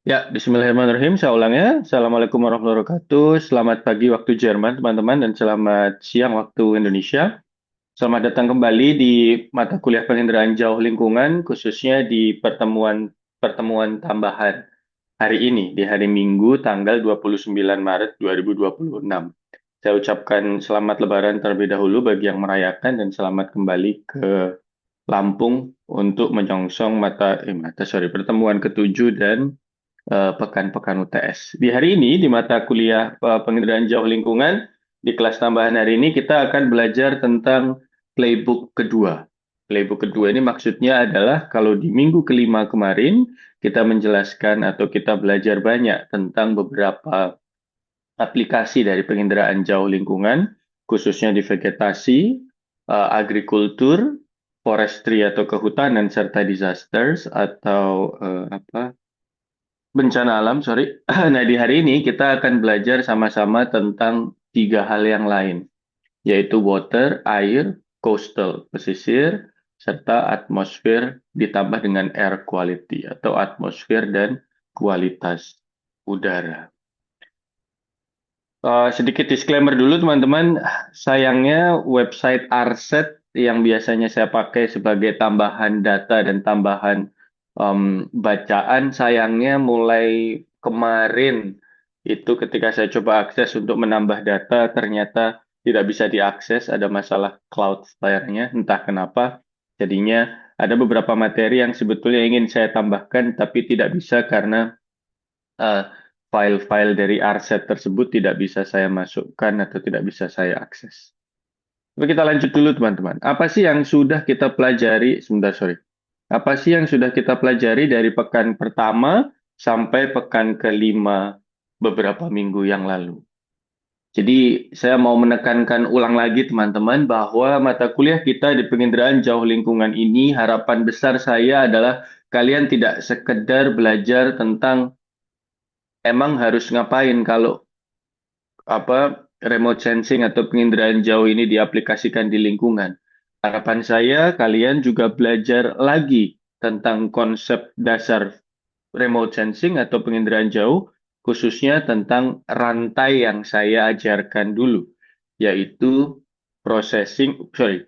Ya, Bismillahirrahmanirrahim. Saya ulang ya. Assalamualaikum warahmatullahi wabarakatuh. Selamat pagi waktu Jerman, teman-teman, dan selamat siang waktu Indonesia. Selamat datang kembali di mata kuliah penginderaan jauh lingkungan, khususnya di pertemuan tambahan hari ini, di hari Minggu, tanggal 29 Maret 2026. Saya ucapkan selamat Lebaran terlebih dahulu bagi yang merayakan dan selamat kembali ke Lampung untuk menyongsong pertemuan ketujuh dan pekan-pekan UTS. Di hari ini, di mata kuliah pengendalian jauh lingkungan, di kelas tambahan hari ini kita akan belajar tentang playbook kedua. Playbook kedua ini maksudnya adalah kalau di minggu kelima kemarin, kita menjelaskan atau kita belajar banyak tentang beberapa aplikasi dari penginderaan jauh lingkungan, khususnya di vegetasi, agrikultur, forestry atau kehutanan, serta disasters atau bencana alam, sorry. Nah, di hari ini kita akan belajar sama-sama tentang tiga hal yang lain, yaitu water, air, coastal, pesisir, serta atmosfer ditambah dengan air quality atau atmosfer dan kualitas udara. Sedikit disclaimer dulu teman-teman, sayangnya website Arset yang biasanya saya pakai sebagai tambahan data dan tambahan bacaan, sayangnya mulai kemarin itu ketika saya coba akses untuk menambah data, ternyata tidak bisa diakses, ada masalah Cloudflare-nya, entah kenapa. Jadinya ada beberapa materi yang sebetulnya ingin saya tambahkan, tapi tidak bisa karena eh, file-file dari Arset tersebut tidak bisa saya masukkan atau tidak bisa saya akses. Tapi kita lanjut dulu teman-teman. Apa sih yang sudah kita pelajari? Sebentar, sorry. Apa sih yang sudah kita pelajari dari pekan pertama sampai pekan kelima beberapa minggu yang lalu? Jadi saya mau menekankan ulang lagi teman-teman bahwa mata kuliah kita di penginderaan jauh lingkungan ini harapan besar saya adalah kalian tidak sekedar belajar tentang emang harus ngapain kalau remote sensing atau penginderaan jauh ini diaplikasikan di lingkungan. Harapan saya kalian juga belajar lagi tentang konsep dasar remote sensing atau penginderaan jauh, khususnya tentang rantai yang saya ajarkan dulu, yaitu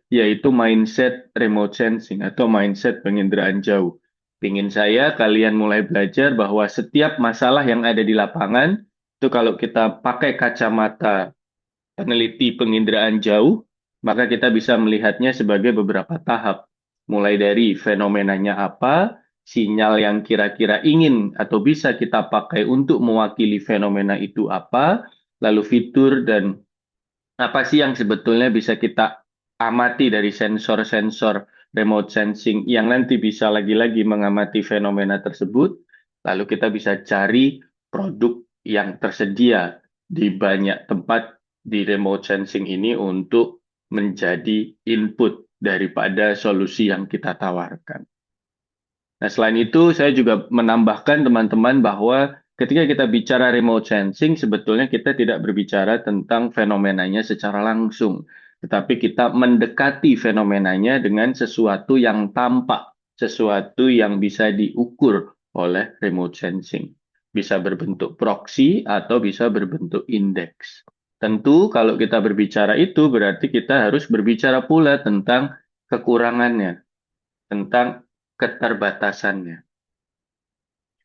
yaitu mindset remote sensing atau mindset penginderaan jauh. Ingin saya kalian mulai belajar bahwa setiap masalah yang ada di lapangan, itu kalau kita pakai kacamata peneliti penginderaan jauh, maka kita bisa melihatnya sebagai beberapa tahap. Mulai dari fenomenanya apa, sinyal yang kira-kira ingin atau bisa kita pakai untuk mewakili fenomena itu apa, lalu fitur dan apa sih yang sebetulnya bisa kita amati dari sensor-sensor remote sensing yang nanti bisa lagi-lagi mengamati fenomena tersebut, lalu kita bisa cari produk yang tersedia di banyak tempat di remote sensing ini untuk menjadi input daripada solusi yang kita tawarkan. Nah, selain itu, saya juga menambahkan teman-teman bahwa ketika kita bicara remote sensing, sebetulnya kita tidak berbicara tentang fenomenanya secara langsung, tetapi kita mendekati fenomenanya dengan sesuatu yang tampak, sesuatu yang bisa diukur oleh remote sensing. Bisa berbentuk proxy atau bisa berbentuk indeks. Tentu kalau kita berbicara itu berarti kita harus berbicara pula tentang kekurangannya, tentang keterbatasannya.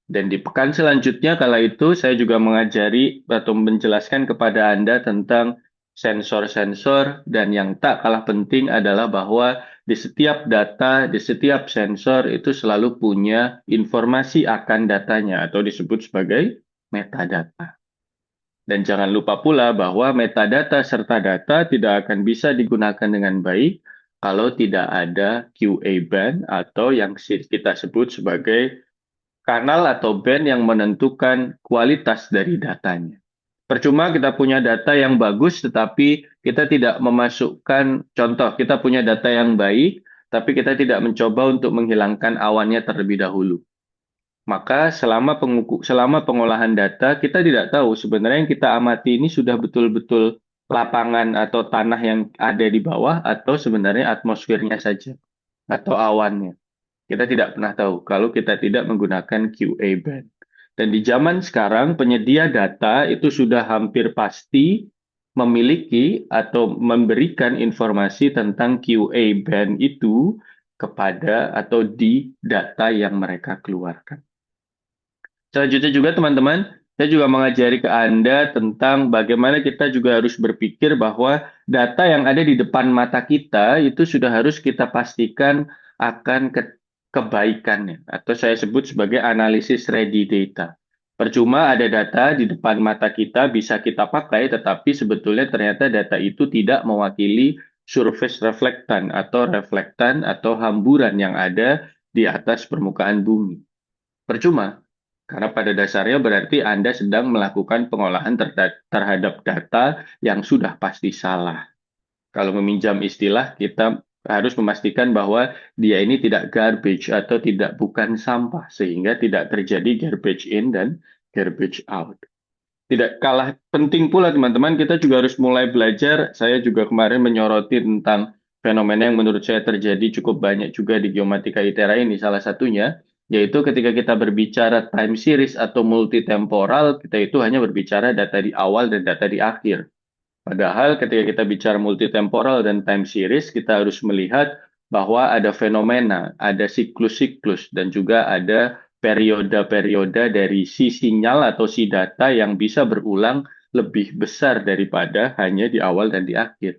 Dan di pekan selanjutnya, kala itu saya juga mengajari atau menjelaskan kepada Anda tentang sensor-sensor dan yang tak kalah penting adalah bahwa di setiap data, di setiap sensor itu selalu punya informasi akan datanya atau disebut sebagai metadata. Dan jangan lupa pula bahwa metadata serta data tidak akan bisa digunakan dengan baik kalau tidak ada QA band atau yang kita sebut sebagai kanal atau band yang menentukan kualitas dari datanya. Percuma kita punya data yang bagus, tetapi kita tidak memasukkan contoh, kita punya data yang baik, tapi kita tidak mencoba untuk menghilangkan awannya terlebih dahulu. Maka selama pengolahan data, kita tidak tahu sebenarnya yang kita amati ini sudah betul-betul lapangan atau tanah yang ada di bawah, atau sebenarnya atmosfernya saja, atau awannya. Kita tidak pernah tahu kalau kita tidak menggunakan QA band. Dan di zaman sekarang, penyedia data itu sudah hampir pasti memiliki atau memberikan informasi tentang QA band itu kepada atau di data yang mereka keluarkan. Selanjutnya juga teman-teman, saya juga mengajari ke Anda tentang bagaimana kita juga harus berpikir bahwa data yang ada di depan mata kita itu sudah harus kita pastikan akan kebaikannya, atau saya sebut sebagai analisis ready data. Percuma ada data di depan mata kita bisa kita pakai, tetapi sebetulnya ternyata data itu tidak mewakili surface reflektan atau hamburan yang ada di atas permukaan bumi. Percuma, karena pada dasarnya berarti Anda sedang melakukan pengolahan terhadap data yang sudah pasti salah. Kalau meminjam istilah, kita harus memastikan bahwa dia ini tidak garbage atau tidak bukan sampah, sehingga tidak terjadi garbage in dan garbage out. Tidak kalah penting pula teman-teman, kita juga harus mulai belajar. Saya juga kemarin menyoroti tentang fenomena yang menurut saya terjadi cukup banyak juga di geomatika itera ini. Salah satunya yaitu ketika kita berbicara time series atau multitemporal, kita itu hanya berbicara data di awal dan data di akhir. Padahal ketika kita bicara multitemporal dan time series, kita harus melihat bahwa ada fenomena, ada siklus-siklus, dan juga ada periode-periode dari si sinyal atau si data yang bisa berulang lebih besar daripada hanya di awal dan di akhir.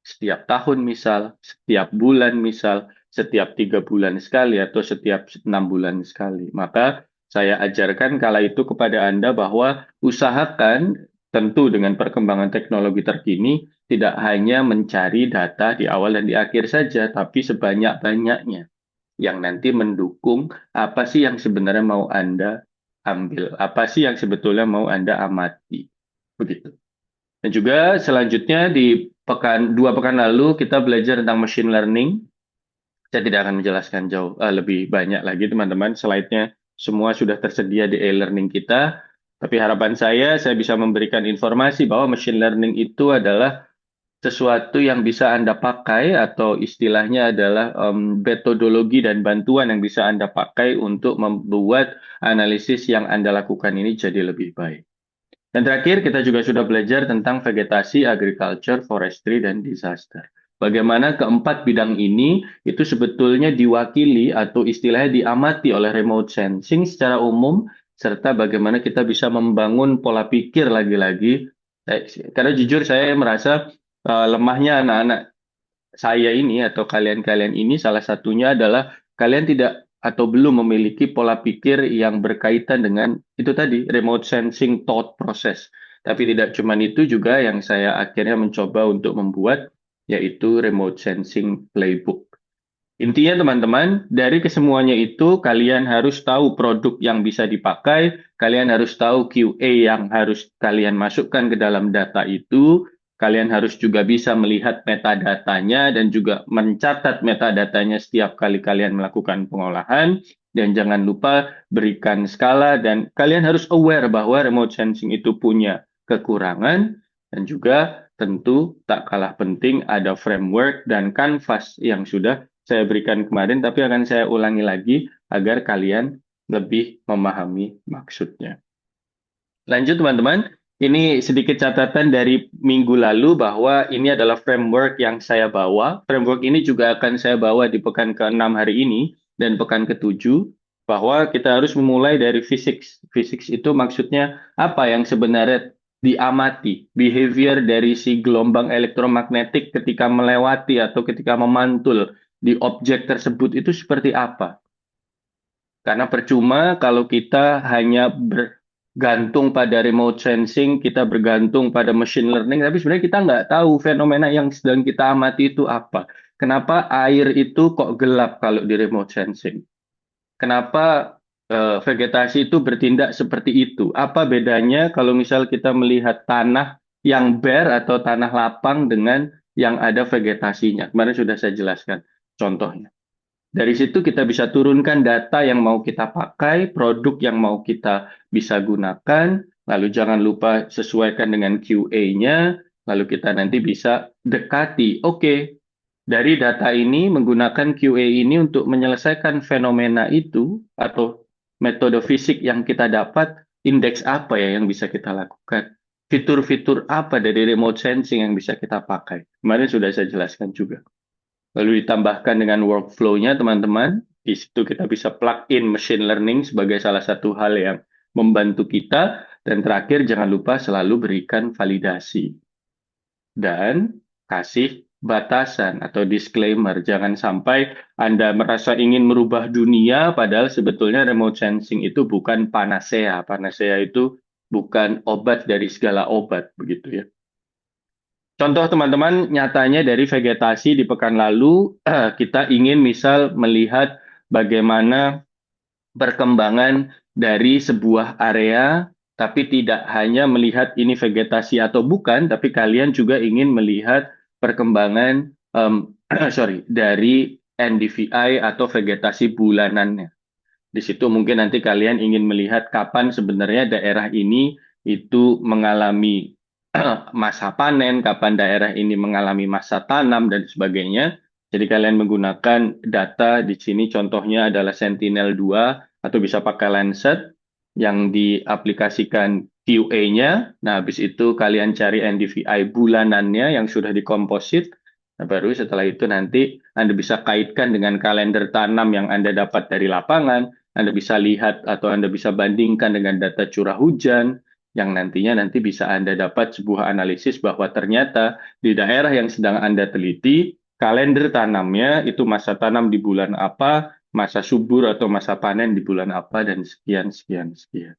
Setiap tahun misal, setiap bulan misal, setiap 3 bulan sekali atau setiap 6 bulan sekali. Maka saya ajarkan kala itu kepada Anda bahwa usahakan tentu dengan perkembangan teknologi terkini tidak hanya mencari data di awal dan di akhir saja, tapi sebanyak-banyaknya yang nanti mendukung apa sih yang sebenarnya mau Anda ambil, apa sih yang sebetulnya mau Anda amati. Begitu. Dan juga selanjutnya di 2 pekan lalu kita belajar tentang machine learning. Saya tidak akan menjelaskan jauh lebih banyak lagi teman-teman. Slide-nya semua sudah tersedia di e-learning kita. Tapi harapan saya bisa memberikan informasi bahwa machine learning itu adalah sesuatu yang bisa Anda pakai atau istilahnya adalah metodologi dan bantuan yang bisa Anda pakai untuk membuat analisis yang Anda lakukan ini jadi lebih baik. Dan terakhir, kita juga sudah belajar tentang vegetasi, agriculture, forestry, dan disaster. Bagaimana keempat bidang ini itu sebetulnya diwakili atau istilahnya diamati oleh remote sensing secara umum, serta bagaimana kita bisa membangun pola pikir lagi-lagi. Karena jujur saya merasa lemahnya anak-anak saya ini atau kalian-kalian ini salah satunya adalah kalian tidak atau belum memiliki pola pikir yang berkaitan dengan itu tadi remote sensing thought process. Tapi tidak cuma itu juga yang saya akhirnya mencoba untuk membuat yaitu remote sensing playbook. Intinya teman-teman, dari kesemuanya itu kalian harus tahu produk yang bisa dipakai, kalian harus tahu QA yang harus kalian masukkan ke dalam data itu, kalian harus juga bisa melihat metadatanya dan juga mencatat metadatanya setiap kali kalian melakukan pengolahan, dan jangan lupa berikan skala dan kalian harus aware bahwa remote sensing itu punya kekurangan dan juga tentu tak kalah penting ada framework dan kanvas yang sudah saya berikan kemarin, tapi akan saya ulangi lagi agar kalian lebih memahami maksudnya. Lanjut teman-teman, ini sedikit catatan dari minggu lalu bahwa ini adalah framework yang saya bawa. Framework ini juga akan saya bawa di pekan ke-6 hari ini dan pekan ke-7, bahwa kita harus memulai dari physics. Physics itu maksudnya apa yang sebenarnya diamati, behavior dari si gelombang elektromagnetik ketika melewati atau ketika memantul di objek tersebut itu seperti apa. Karena percuma kalau kita hanya bergantung pada remote sensing, kita bergantung pada machine learning, tapi sebenarnya kita nggak tahu fenomena yang sedang kita amati itu apa. Kenapa air itu kok gelap kalau di remote sensing? Kenapa vegetasi itu bertindak seperti itu? Apa bedanya kalau misal kita melihat tanah yang bare atau tanah lapang dengan yang ada vegetasinya? Kemarin sudah saya jelaskan contohnya. Dari situ kita bisa turunkan data yang mau kita pakai, produk yang mau kita bisa gunakan, lalu jangan lupa sesuaikan dengan QA-nya, lalu kita nanti bisa dekati, oke, dari data ini menggunakan QA ini untuk menyelesaikan fenomena itu atau metode fisik yang kita dapat, indeks apa ya yang bisa kita lakukan, fitur-fitur apa dari remote sensing yang bisa kita pakai. Kemarin sudah saya jelaskan juga. Lalu ditambahkan dengan workflow-nya, teman-teman. Di situ kita bisa plug in machine learning sebagai salah satu hal yang membantu kita. Dan terakhir, jangan lupa selalu berikan validasi. Dan kasih batasan atau disclaimer. Jangan sampai Anda merasa ingin merubah dunia, padahal sebetulnya remote sensing itu bukan panacea. Panacea itu bukan obat dari segala obat, begitu ya. Contoh teman-teman, nyatanya dari vegetasi di pekan lalu, kita ingin misal melihat bagaimana perkembangan dari sebuah area, tapi tidak hanya melihat ini vegetasi atau bukan, tapi kalian juga ingin melihat perkembangan, sorry, dari NDVI atau vegetasi bulanannya. Di situ mungkin nanti kalian ingin melihat kapan sebenarnya daerah ini itu mengalami masa panen, kapan daerah ini mengalami masa tanam, dan sebagainya. Jadi kalian menggunakan data di sini contohnya adalah Sentinel-2 atau bisa pakai Lancet yang diaplikasikan QA-nya. Nah, habis itu kalian cari NDVI bulanannya yang sudah dikomposit. Nah, baru setelah itu nanti Anda bisa kaitkan dengan kalender tanam yang Anda dapat dari lapangan. Anda bisa lihat atau Anda bisa bandingkan dengan data curah hujan, yang nantinya nanti bisa Anda dapat sebuah analisis bahwa ternyata di daerah yang sedang Anda teliti, kalender tanamnya itu masa tanam di bulan apa, masa subur atau masa panen di bulan apa, dan sekian, sekian, sekian.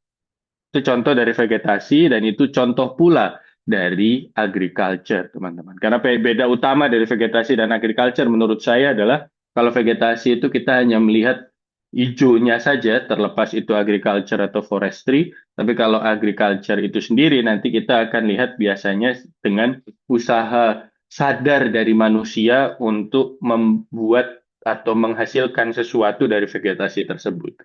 Itu contoh dari vegetasi, dan itu contoh pula dari agriculture, teman-teman. Karena beda utama dari vegetasi dan agriculture menurut saya adalah kalau vegetasi itu kita hanya melihat hijaunya saja, terlepas itu agriculture atau forestry. Tapi kalau agriculture itu sendiri, nanti kita akan lihat biasanya dengan usaha sadar dari manusia untuk membuat atau menghasilkan sesuatu dari vegetasi tersebut.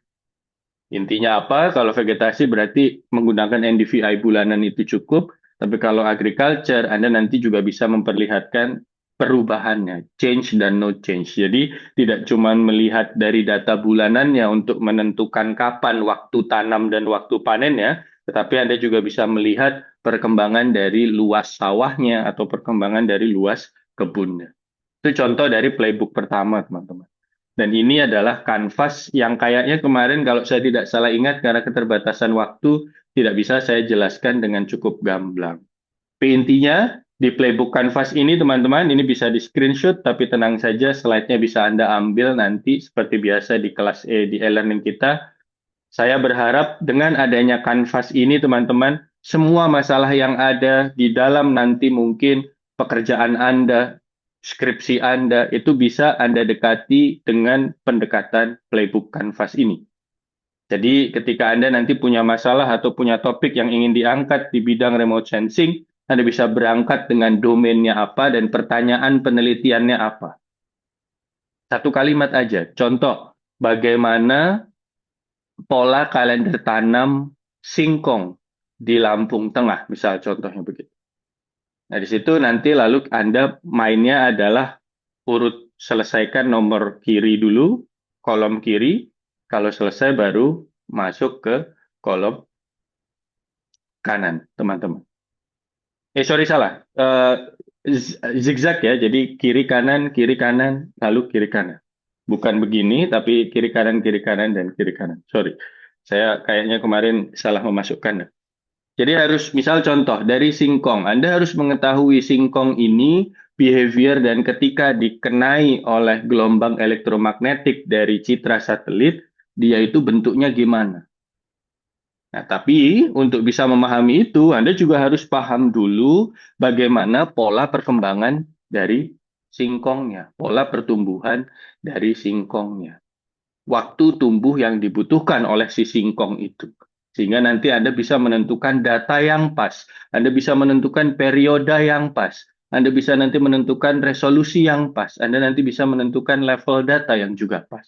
Intinya apa? Kalau vegetasi berarti menggunakan NDVI bulanan itu cukup, tapi kalau agriculture, Anda nanti juga bisa memperlihatkan perubahannya, change dan no change. Jadi tidak cuma melihat dari data bulanannya untuk menentukan kapan waktu tanam dan waktu panennya, tetapi Anda juga bisa melihat perkembangan dari luas sawahnya atau perkembangan dari luas kebunnya. Itu contoh dari playbook pertama, teman-teman. Dan ini adalah kanvas yang kayaknya kemarin kalau saya tidak salah ingat karena keterbatasan waktu tidak bisa saya jelaskan dengan cukup gamblang. Tapi intinya di playbook kanvas ini teman-teman ini bisa di screenshot tapi tenang saja slide-nya bisa Anda ambil nanti seperti biasa di kelas di e-learning kita. Saya berharap dengan adanya kanvas ini teman-teman semua masalah yang ada di dalam nanti mungkin pekerjaan Anda, skripsi Anda, itu bisa Anda dekati dengan pendekatan playbook kanvas ini. Jadi ketika Anda nanti punya masalah atau punya topik yang ingin diangkat di bidang remote sensing, Anda bisa berangkat dengan domainnya apa dan pertanyaan penelitiannya apa. Satu kalimat aja, contoh bagaimana pola kalender tanam singkong di Lampung Tengah, misal contohnya begitu. Nah, di situ nanti lalu Anda mainnya adalah urut selesaikan nomor kiri dulu, kolom kiri. Kalau selesai baru masuk ke kolom kanan, teman-teman. Sorry salah. Zigzag ya, jadi kiri kanan, lalu kiri kanan. Bukan begini, tapi kiri kanan, dan kiri kanan. Sorry, saya kayaknya kemarin salah memasukkan. Jadi harus, misal contoh, dari singkong. Anda harus mengetahui singkong ini behavior dan ketika dikenai oleh gelombang elektromagnetik dari citra satelit, dia itu bentuknya gimana. Nah, tapi untuk bisa memahami itu, Anda juga harus paham dulu bagaimana pola perkembangan dari singkongnya, pola pertumbuhan dari singkongnya, waktu tumbuh yang dibutuhkan oleh si singkong itu. Sehingga nanti Anda bisa menentukan data yang pas, Anda bisa menentukan periode yang pas, Anda bisa nanti menentukan resolusi yang pas, Anda nanti bisa menentukan level data yang juga pas.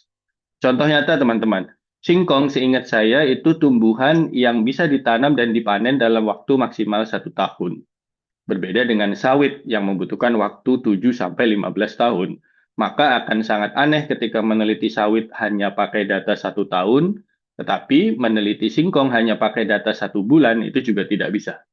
Contoh nyata teman-teman, singkong seingat saya itu tumbuhan yang bisa ditanam dan dipanen dalam waktu maksimal 1 tahun. Berbeda dengan sawit yang membutuhkan waktu 7 sampai 15 tahun. Maka akan sangat aneh ketika meneliti sawit hanya pakai data 1 tahun, Tetapi meneliti singkong hanya pakai data 1 bulan itu juga tidak bisa.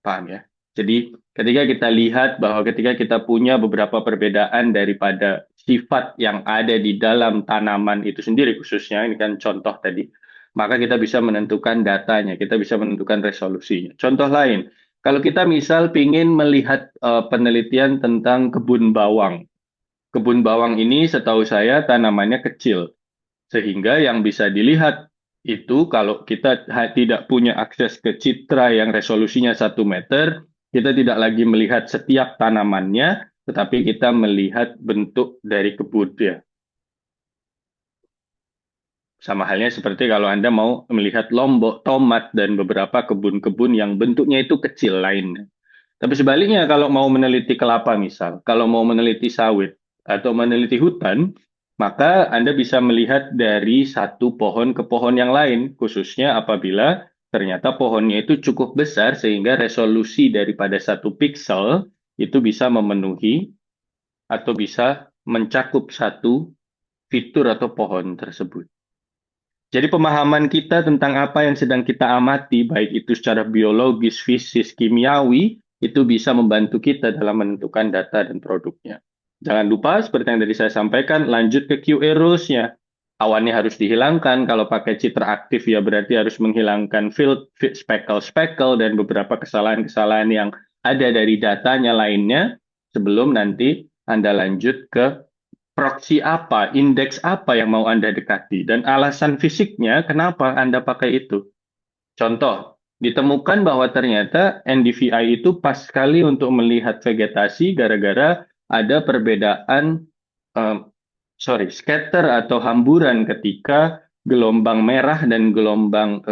Paham ya? Jadi ketika kita lihat bahwa ketika kita punya beberapa perbedaan daripada sifat yang ada di dalam tanaman itu sendiri, khususnya ini kan contoh tadi, maka kita bisa menentukan datanya, kita bisa menentukan resolusinya. Contoh lain, kalau kita misal ingin melihat penelitian tentang kebun bawang. Kebun bawang ini setahu saya tanamannya kecil. Sehingga yang bisa dilihat itu kalau kita tidak punya akses ke citra yang resolusinya 1 meter, kita tidak lagi melihat setiap tanamannya, tetapi kita melihat bentuk dari kebun dia. Sama halnya seperti kalau Anda mau melihat lombok, tomat, dan beberapa kebun-kebun yang bentuknya itu kecil lainnya. Tapi sebaliknya kalau mau meneliti kelapa misal, kalau mau meneliti sawit atau meneliti hutan, maka Anda bisa melihat dari satu pohon ke pohon yang lain, khususnya apabila ternyata pohonnya itu cukup besar sehingga resolusi daripada 1 piksel itu bisa memenuhi atau bisa mencakup satu fitur atau pohon tersebut. Jadi pemahaman kita tentang apa yang sedang kita amati, baik itu secara biologis, fisis, kimiawi, itu bisa membantu kita dalam menentukan data dan produknya. Jangan lupa, seperti yang tadi saya sampaikan, lanjut ke QA rules-nya. Awannya harus dihilangkan, kalau pakai citra aktif ya berarti harus menghilangkan field, speckle-speckle, dan beberapa kesalahan-kesalahan yang ada dari datanya lainnya, sebelum nanti Anda lanjut ke proksi apa, indeks apa yang mau Anda dekati, dan alasan fisiknya kenapa Anda pakai itu. Contoh, ditemukan bahwa ternyata NDVI itu pas sekali untuk melihat vegetasi gara-gara ada perbedaan, eh, scatter atau hamburan ketika gelombang merah dan gelombang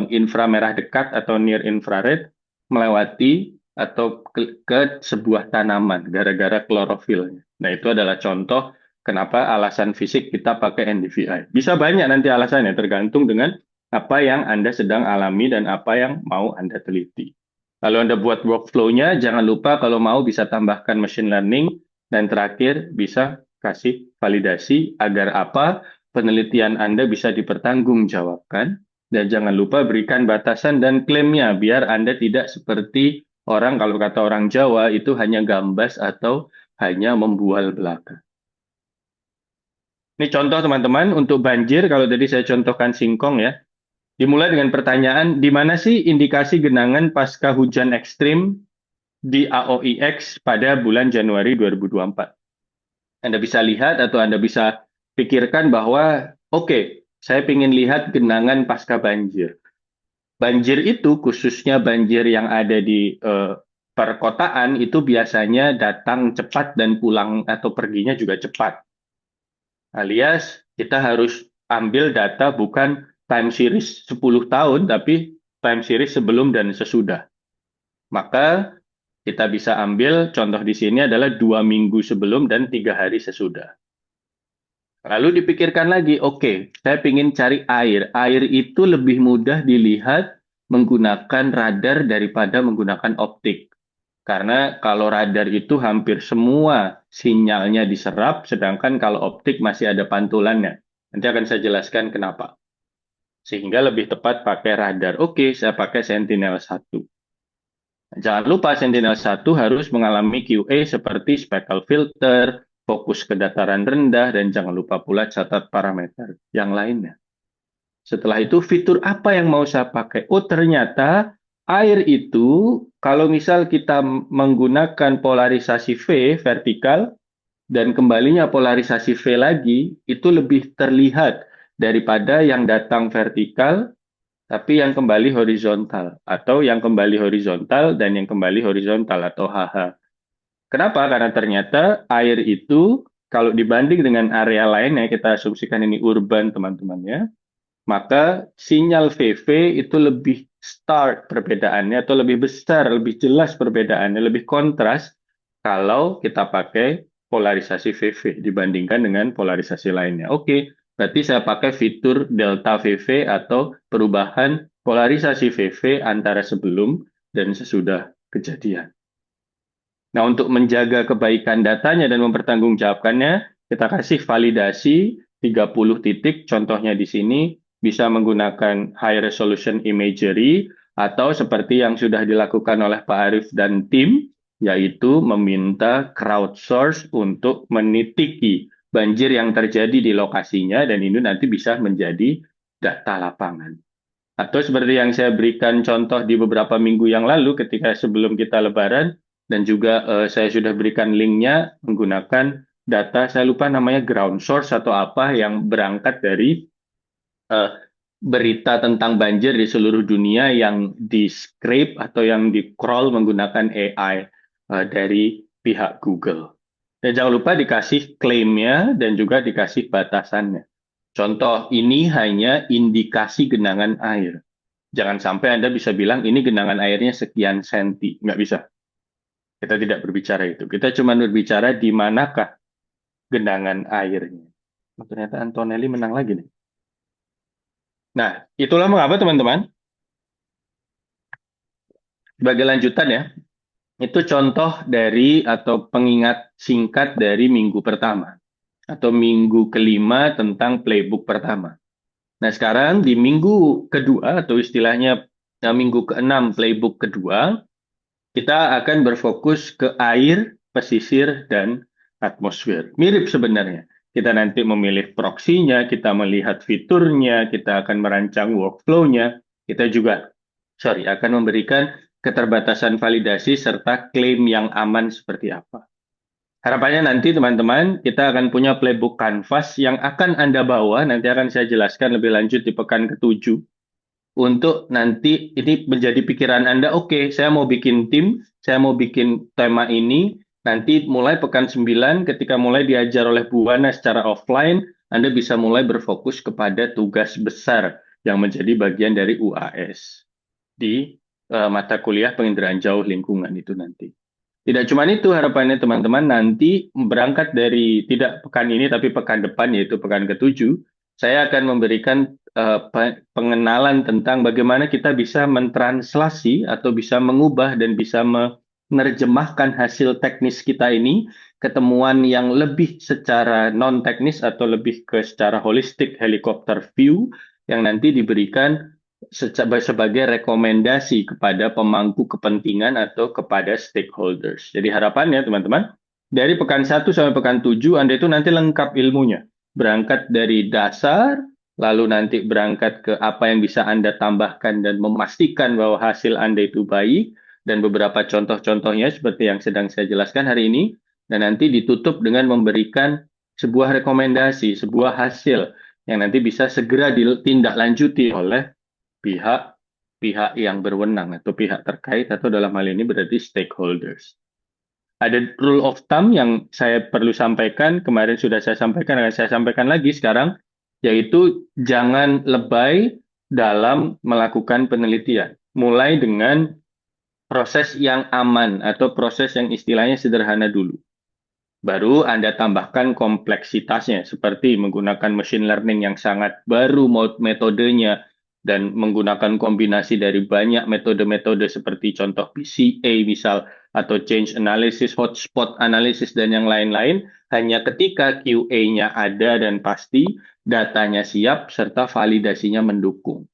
inframerah dekat atau near infrared melewati atau ke sebuah tanaman gara-gara klorofilnya. Nah, itu adalah contoh kenapa alasan fisik kita pakai NDVI. Bisa banyak nanti alasannya tergantung dengan apa yang Anda sedang alami dan apa yang mau Anda teliti. Kalau Anda buat workflow-nya, jangan lupa kalau mau bisa tambahkan machine learning, dan terakhir bisa kasih validasi agar apa penelitian Anda bisa dipertanggungjawabkan, dan jangan lupa berikan batasan dan klaimnya biar Anda tidak seperti orang, kalau kata orang Jawa itu hanya gambas atau hanya membual belaka. Ini contoh teman-teman untuk banjir, kalau tadi saya contohkan singkong ya. Dimulai dengan pertanyaan, di mana sih indikasi genangan pasca hujan ekstrim di AOIX pada bulan Januari 2024? Anda bisa lihat atau Anda bisa pikirkan bahwa, oke, saya ingin lihat genangan pasca banjir. Banjir itu, khususnya banjir yang ada di perkotaan, itu biasanya datang cepat dan pulang atau perginya juga cepat. Alias, kita harus ambil data bukan time series 10 tahun, tapi time series sebelum dan sesudah. Maka kita bisa ambil contoh di sini adalah 2 minggu sebelum dan 3 hari sesudah. Lalu dipikirkan lagi, oke, saya ingin cari air. Air itu lebih mudah dilihat menggunakan radar daripada menggunakan optik. Karena kalau radar itu hampir semua sinyalnya diserap, sedangkan kalau optik masih ada pantulannya. Nanti akan saya jelaskan kenapa. Sehingga lebih tepat pakai radar. Oke, saya pakai Sentinel-1. Jangan lupa Sentinel-1 harus mengalami QA seperti speckle filter, fokus ke dataran rendah, dan jangan lupa pula catat parameter yang lainnya. Setelah itu, fitur apa yang mau saya pakai? Oh, ternyata air itu, kalau misal kita menggunakan polarisasi V, vertikal, dan kembalinya polarisasi V lagi, itu lebih terlihat daripada yang datang vertikal tapi yang kembali horizontal, atau yang kembali horizontal dan yang kembali horizontal atau HH. Kenapa? Karena ternyata air itu kalau dibanding dengan area lain ya, kita asumsikan ini urban teman-temannya, maka sinyal VV itu lebih stark perbedaannya atau lebih besar, lebih jelas perbedaannya, lebih kontras kalau kita pakai polarisasi VV dibandingkan dengan polarisasi lainnya. Oke, berarti saya pakai fitur delta VV atau perubahan polarisasi VV antara sebelum dan sesudah kejadian. Nah, untuk menjaga kebaikan datanya dan mempertanggungjawabkannya, kita kasih validasi 30 titik, contohnya di sini bisa menggunakan high resolution imagery atau seperti yang sudah dilakukan oleh Pak Arief dan tim, yaitu meminta crowdsource untuk menitiki banjir yang terjadi di lokasinya dan ini nanti bisa menjadi data lapangan. Atau seperti yang saya berikan contoh di beberapa minggu yang lalu ketika sebelum kita lebaran, dan juga saya sudah berikan linknya menggunakan data, saya lupa namanya ground source atau apa, yang berangkat dari eh, berita tentang banjir di seluruh dunia yang di-scrape atau yang di-crawl menggunakan AI dari pihak Google. Dan jangan lupa dikasih klaimnya dan juga dikasih batasannya. Contoh ini hanya indikasi genangan air. Jangan sampai Anda bisa bilang ini genangan airnya sekian senti. Nggak bisa. Kita tidak berbicara itu. Kita cuma berbicara di manakah genangan airnya. Oh, ternyata Antonelli menang lagi nih. Nah, itulah mengapa teman-teman. Sebagai lanjutan ya, itu contoh dari atau pengingat singkat dari minggu pertama. Atau minggu kelima tentang playbook pertama. Nah, sekarang di minggu kedua atau istilahnya minggu keenam playbook kedua, kita akan berfokus ke air, pesisir, dan atmosfer. Mirip sebenarnya. Kita nanti memilih proksinya, kita melihat fiturnya, kita akan merancang workflow-nya, kita juga, akan memberikan keterbatasan validasi serta klaim yang aman seperti apa. Harapannya nanti teman-teman, kita akan punya playbook canvas yang akan Anda bawa, nanti akan saya jelaskan lebih lanjut di pekan ke-7, untuk nanti ini menjadi pikiran Anda, oke, saya mau bikin tim, saya mau bikin tema ini, nanti mulai pekan 9, ketika mulai diajar oleh Bu Wana secara offline, Anda bisa mulai berfokus kepada tugas besar yang menjadi bagian dari UAS di mata kuliah penginderaan jauh lingkungan itu nanti. Tidak cuma itu harapannya teman-teman, nanti berangkat dari tidak pekan ini tapi pekan depan yaitu pekan ke-7, saya akan memberikan pengenalan tentang bagaimana kita bisa mentranslasi atau bisa mengubah dan bisa menerjemahkan hasil teknis kita ini ke temuan yang lebih secara non-teknis atau lebih ke secara holistik helikopter view yang nanti diberikan sebagai rekomendasi kepada pemangku kepentingan atau kepada stakeholders. Jadi harapannya teman-teman, dari pekan 1 sampai pekan 7 Anda itu nanti lengkap ilmunya. Berangkat dari dasar, lalu nanti berangkat ke apa yang bisa Anda tambahkan dan memastikan bahwa hasil Anda itu baik, dan beberapa contoh-contohnya seperti yang sedang saya jelaskan hari ini, dan nanti ditutup dengan memberikan sebuah rekomendasi, sebuah hasil yang nanti bisa segera ditindaklanjuti oleh pihak-pihak yang berwenang atau pihak terkait atau dalam hal ini berarti stakeholders. Ada rule of thumb yang saya perlu sampaikan, kemarin sudah saya sampaikan, akan saya sampaikan lagi sekarang, yaitu jangan lebay dalam melakukan penelitian. Mulai dengan proses yang aman atau proses yang istilahnya sederhana dulu. Baru Anda tambahkan kompleksitasnya, seperti menggunakan machine learning yang sangat baru metodenya, dan menggunakan kombinasi dari banyak metode-metode seperti contoh PCA misal, atau change analysis, hotspot analysis, dan yang lain-lain, hanya ketika QA-nya ada dan pasti, datanya siap, serta validasinya mendukung.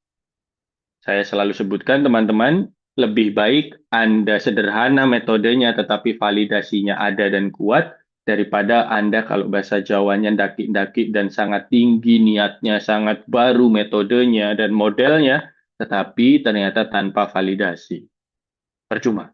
Saya selalu sebutkan teman-teman, lebih baik Anda sederhana metodenya tetapi validasinya ada dan kuat, daripada Anda kalau bahasa Jawanya daki-daki dan sangat tinggi niatnya, sangat baru metodenya dan modelnya, tetapi ternyata tanpa validasi. Percuma.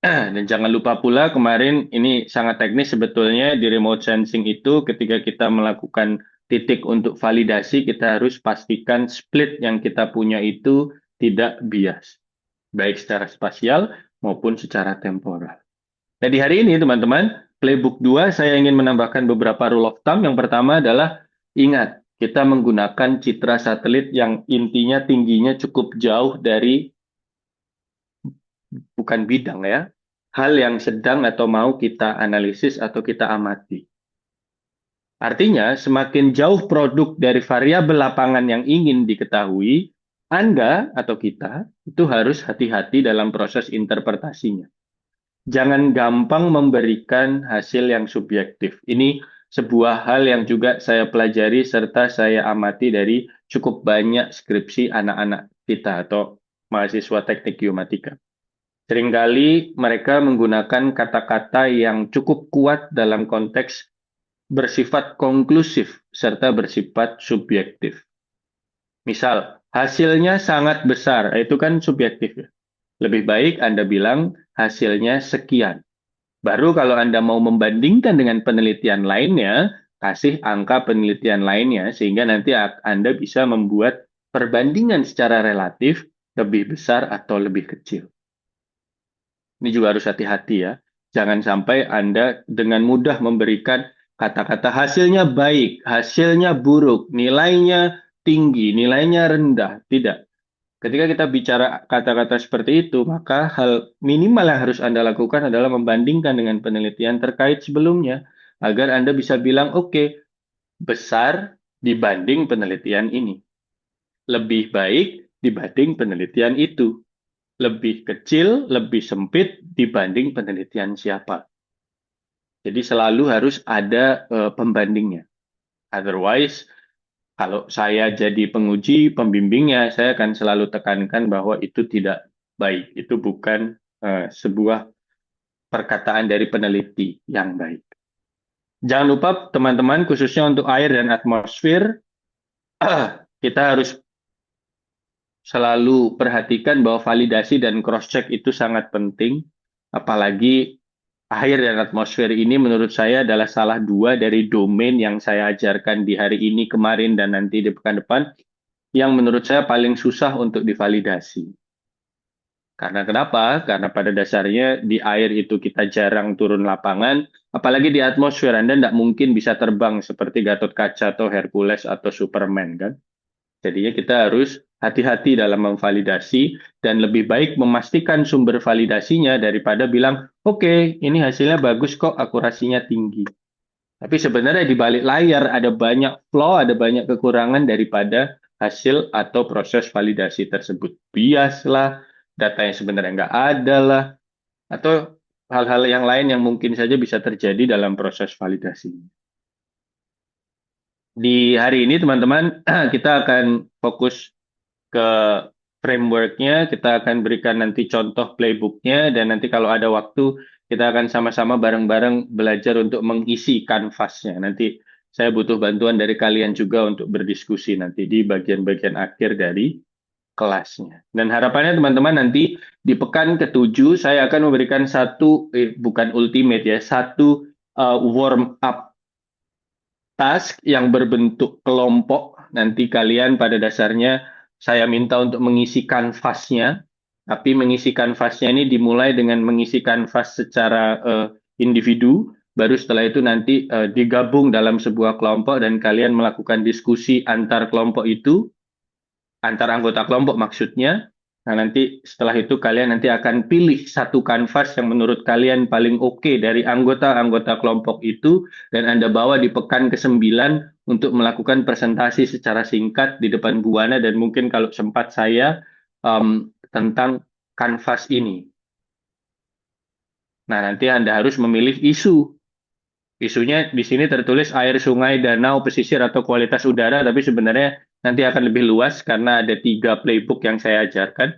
Dan jangan lupa pula kemarin ini sangat teknis sebetulnya di remote sensing itu, ketika kita melakukan titik untuk validasi, kita harus pastikan split yang kita punya itu tidak bias, baik secara spasial maupun secara temporal. Nah, di hari ini teman-teman, playbook 2 saya ingin menambahkan beberapa rule of thumb. Yang pertama adalah ingat, kita menggunakan citra satelit yang intinya tingginya cukup jauh dari, bukan bidang ya, hal yang sedang atau mau kita analisis atau kita amati. Artinya, semakin jauh produk dari variabel lapangan yang ingin diketahui, Anda atau kita itu harus hati-hati dalam proses interpretasinya. Jangan gampang memberikan hasil yang subjektif. Ini sebuah hal yang juga saya pelajari serta saya amati dari cukup banyak skripsi anak-anak kita atau mahasiswa teknik geomatika. Seringkali mereka menggunakan kata-kata yang cukup kuat dalam konteks bersifat konklusif serta bersifat subjektif. Misal, hasilnya sangat besar, itu kan subjektif ya. Lebih baik Anda bilang hasilnya sekian. Baru kalau Anda mau membandingkan dengan penelitian lainnya, kasih angka penelitian lainnya sehingga nanti Anda bisa membuat perbandingan secara relatif lebih besar atau lebih kecil. Ini juga harus hati-hati ya. Jangan sampai Anda dengan mudah memberikan kata-kata hasilnya baik, hasilnya buruk, nilainya tinggi, nilainya rendah. Tidak. Ketika kita bicara kata-kata seperti itu, maka hal minimal yang harus Anda lakukan adalah membandingkan dengan penelitian terkait sebelumnya, agar Anda bisa bilang, oke, besar dibanding penelitian ini. Lebih baik dibanding penelitian itu. Lebih kecil, lebih sempit dibanding penelitian siapa. Jadi selalu harus ada pembandingnya. Otherwise, kalau saya jadi penguji, pembimbingnya, saya akan selalu tekankan bahwa itu tidak baik. Itu bukan sebuah perkataan dari peneliti yang baik. Jangan lupa teman-teman, khususnya untuk air dan atmosfer, kita harus selalu perhatikan bahwa validasi dan cross-check itu sangat penting. Apalagi air dan atmosfer ini menurut saya adalah salah dua dari domain yang saya ajarkan di hari ini, kemarin, dan nanti di pekan depan, yang menurut saya paling susah untuk divalidasi. Karena kenapa? Karena pada dasarnya di air itu kita jarang turun lapangan, apalagi di atmosfer Anda tidak mungkin bisa terbang seperti Gatot Kaca atau Hercules atau Superman kan. Jadinya kita harus hati-hati dalam memvalidasi dan lebih baik memastikan sumber validasinya daripada bilang, oke, ini hasilnya bagus kok, akurasinya tinggi. Tapi sebenarnya di balik layar ada banyak flaw, ada banyak kekurangan daripada hasil atau proses validasi tersebut. Bias lah, data yang sebenarnya nggak ada lah, atau hal-hal yang lain yang mungkin saja bisa terjadi dalam proses validasi. Di hari ini teman-teman, kita akan fokus ke framework-nya, kita akan berikan nanti contoh playbook-nya, dan nanti kalau ada waktu, kita akan sama-sama bareng-bareng belajar untuk mengisi kanvasnya. Nanti saya butuh bantuan dari kalian juga untuk berdiskusi nanti di bagian-bagian akhir dari kelasnya. Dan harapannya teman-teman nanti di pekan ketujuh saya akan memberikan satu, bukan ultimate ya, satu warm up task yang berbentuk kelompok. Nanti kalian pada dasarnya saya minta untuk mengisi kanvasnya, tapi mengisi kanvasnya ini dimulai dengan mengisi kanvas secara individu, baru setelah itu nanti digabung dalam sebuah kelompok dan kalian melakukan diskusi antar kelompok itu, antar anggota kelompok maksudnya. Nah, nanti setelah itu kalian nanti akan pilih satu kanvas yang menurut kalian paling oke dari anggota-anggota kelompok itu dan Anda bawa di pekan ke-9 untuk melakukan presentasi secara singkat di depan Bu Wana dan mungkin kalau sempat saya tentang kanvas ini. Nah, nanti Anda harus memilih isu. Isunya di sini tertulis air sungai, danau, pesisir, atau kualitas udara, tapi sebenarnya nanti akan lebih luas karena ada 3 playbook yang saya ajarkan.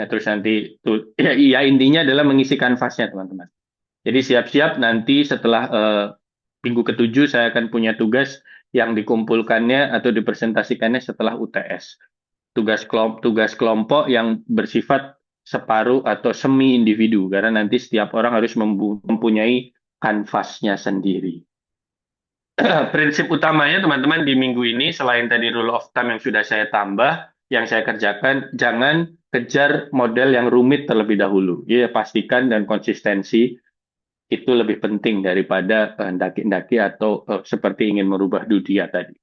Nah, terus nanti ya intinya adalah mengisi kanvasnya, teman-teman. Jadi siap-siap nanti setelah minggu ketujuh saya akan punya tugas yang dikumpulkannya atau dipresentasikannya setelah UTS. Tugas kelompok yang bersifat separuh atau semi individu, karena nanti setiap orang harus mempunyai kanvasnya sendiri. Prinsip utamanya teman-teman di minggu ini selain tadi rule of thumb yang sudah saya tambah, yang saya kerjakan, jangan kejar model yang rumit terlebih dahulu. Ya, pastikan dan konsistensi itu lebih penting daripada daki-daki atau seperti ingin merubah dunia tadi.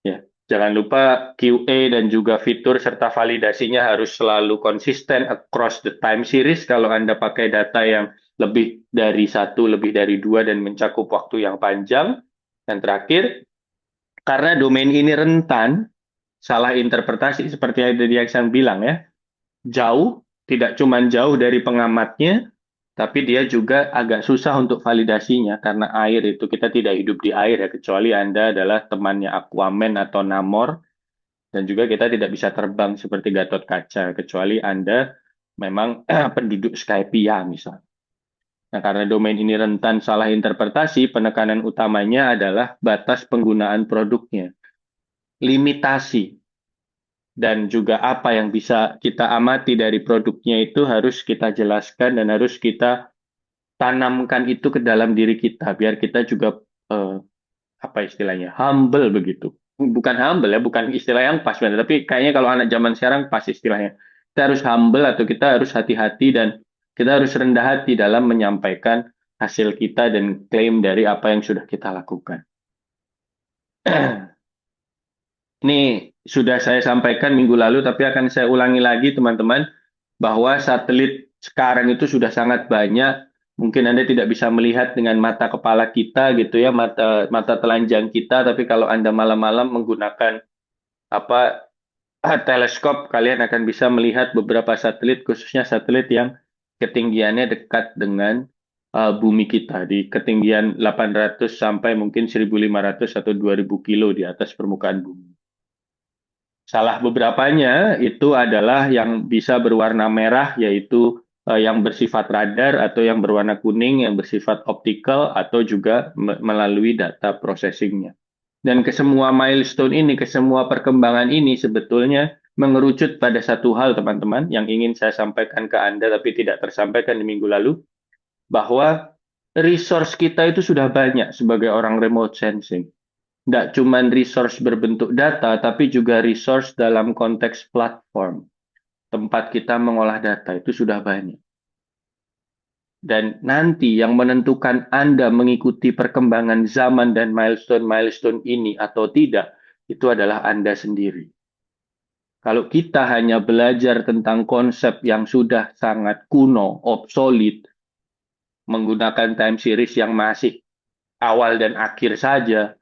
Ya, jangan lupa QA dan juga fitur serta validasinya harus selalu konsisten across the time series kalau Anda pakai data yang lebih dari satu, lebih dari dua, dan mencakup waktu yang panjang. Dan terakhir, karena domain ini rentan, salah interpretasi seperti yang tadi yang saya bilang ya, jauh, tidak cuma jauh dari pengamatnya, tapi dia juga agak susah untuk validasinya karena air itu kita tidak hidup di air ya, kecuali Anda adalah temannya Aquaman atau Namor, dan juga kita tidak bisa terbang seperti Gatot Kaca kecuali Anda memang penduduk Skypia misal. Nah, karena domain ini rentan salah interpretasi, penekanan utamanya adalah batas penggunaan produknya, limitasi, dan juga apa yang bisa kita amati dari produknya itu harus kita jelaskan dan harus kita tanamkan itu ke dalam diri kita, biar kita juga eh, apa istilahnya, humble begitu. Bukan humble ya, bukan istilah yang pas, benar. Tapi kayaknya kalau anak zaman sekarang pas istilahnya. Kita harus humble atau kita harus hati-hati dan kita harus rendah hati dalam menyampaikan hasil kita dan klaim dari apa yang sudah kita lakukan. Ini sudah saya sampaikan minggu lalu, tapi akan saya ulangi lagi teman-teman, bahwa satelit sekarang itu sudah sangat banyak. Mungkin Anda tidak bisa melihat dengan mata kepala kita gitu ya, mata mata telanjang kita, tapi kalau Anda malam-malam menggunakan apa teleskop, kalian akan bisa melihat beberapa satelit, khususnya satelit yang ketinggiannya dekat dengan bumi kita, di ketinggian 800 sampai mungkin 1.500 atau 2.000 kilo di atas permukaan bumi. Salah beberapanya itu adalah yang bisa berwarna merah, yaitu yang bersifat radar, atau yang berwarna kuning yang bersifat optical, atau juga melalui data processingnya. Dan ke semua milestone ini, ke semua perkembangan ini sebetulnya mengerucut pada satu hal teman-teman yang ingin saya sampaikan ke Anda tapi tidak tersampaikan di minggu lalu, bahwa resource kita itu sudah banyak sebagai orang remote sensing. Nggak cuma resource berbentuk data, tapi juga resource dalam konteks platform. Tempat kita mengolah data itu sudah banyak. Dan nanti yang menentukan Anda mengikuti perkembangan zaman dan milestone-milestone ini atau tidak, itu adalah Anda sendiri. Kalau kita hanya belajar tentang konsep yang sudah sangat kuno, obsolete, menggunakan time series yang masih awal dan akhir saja,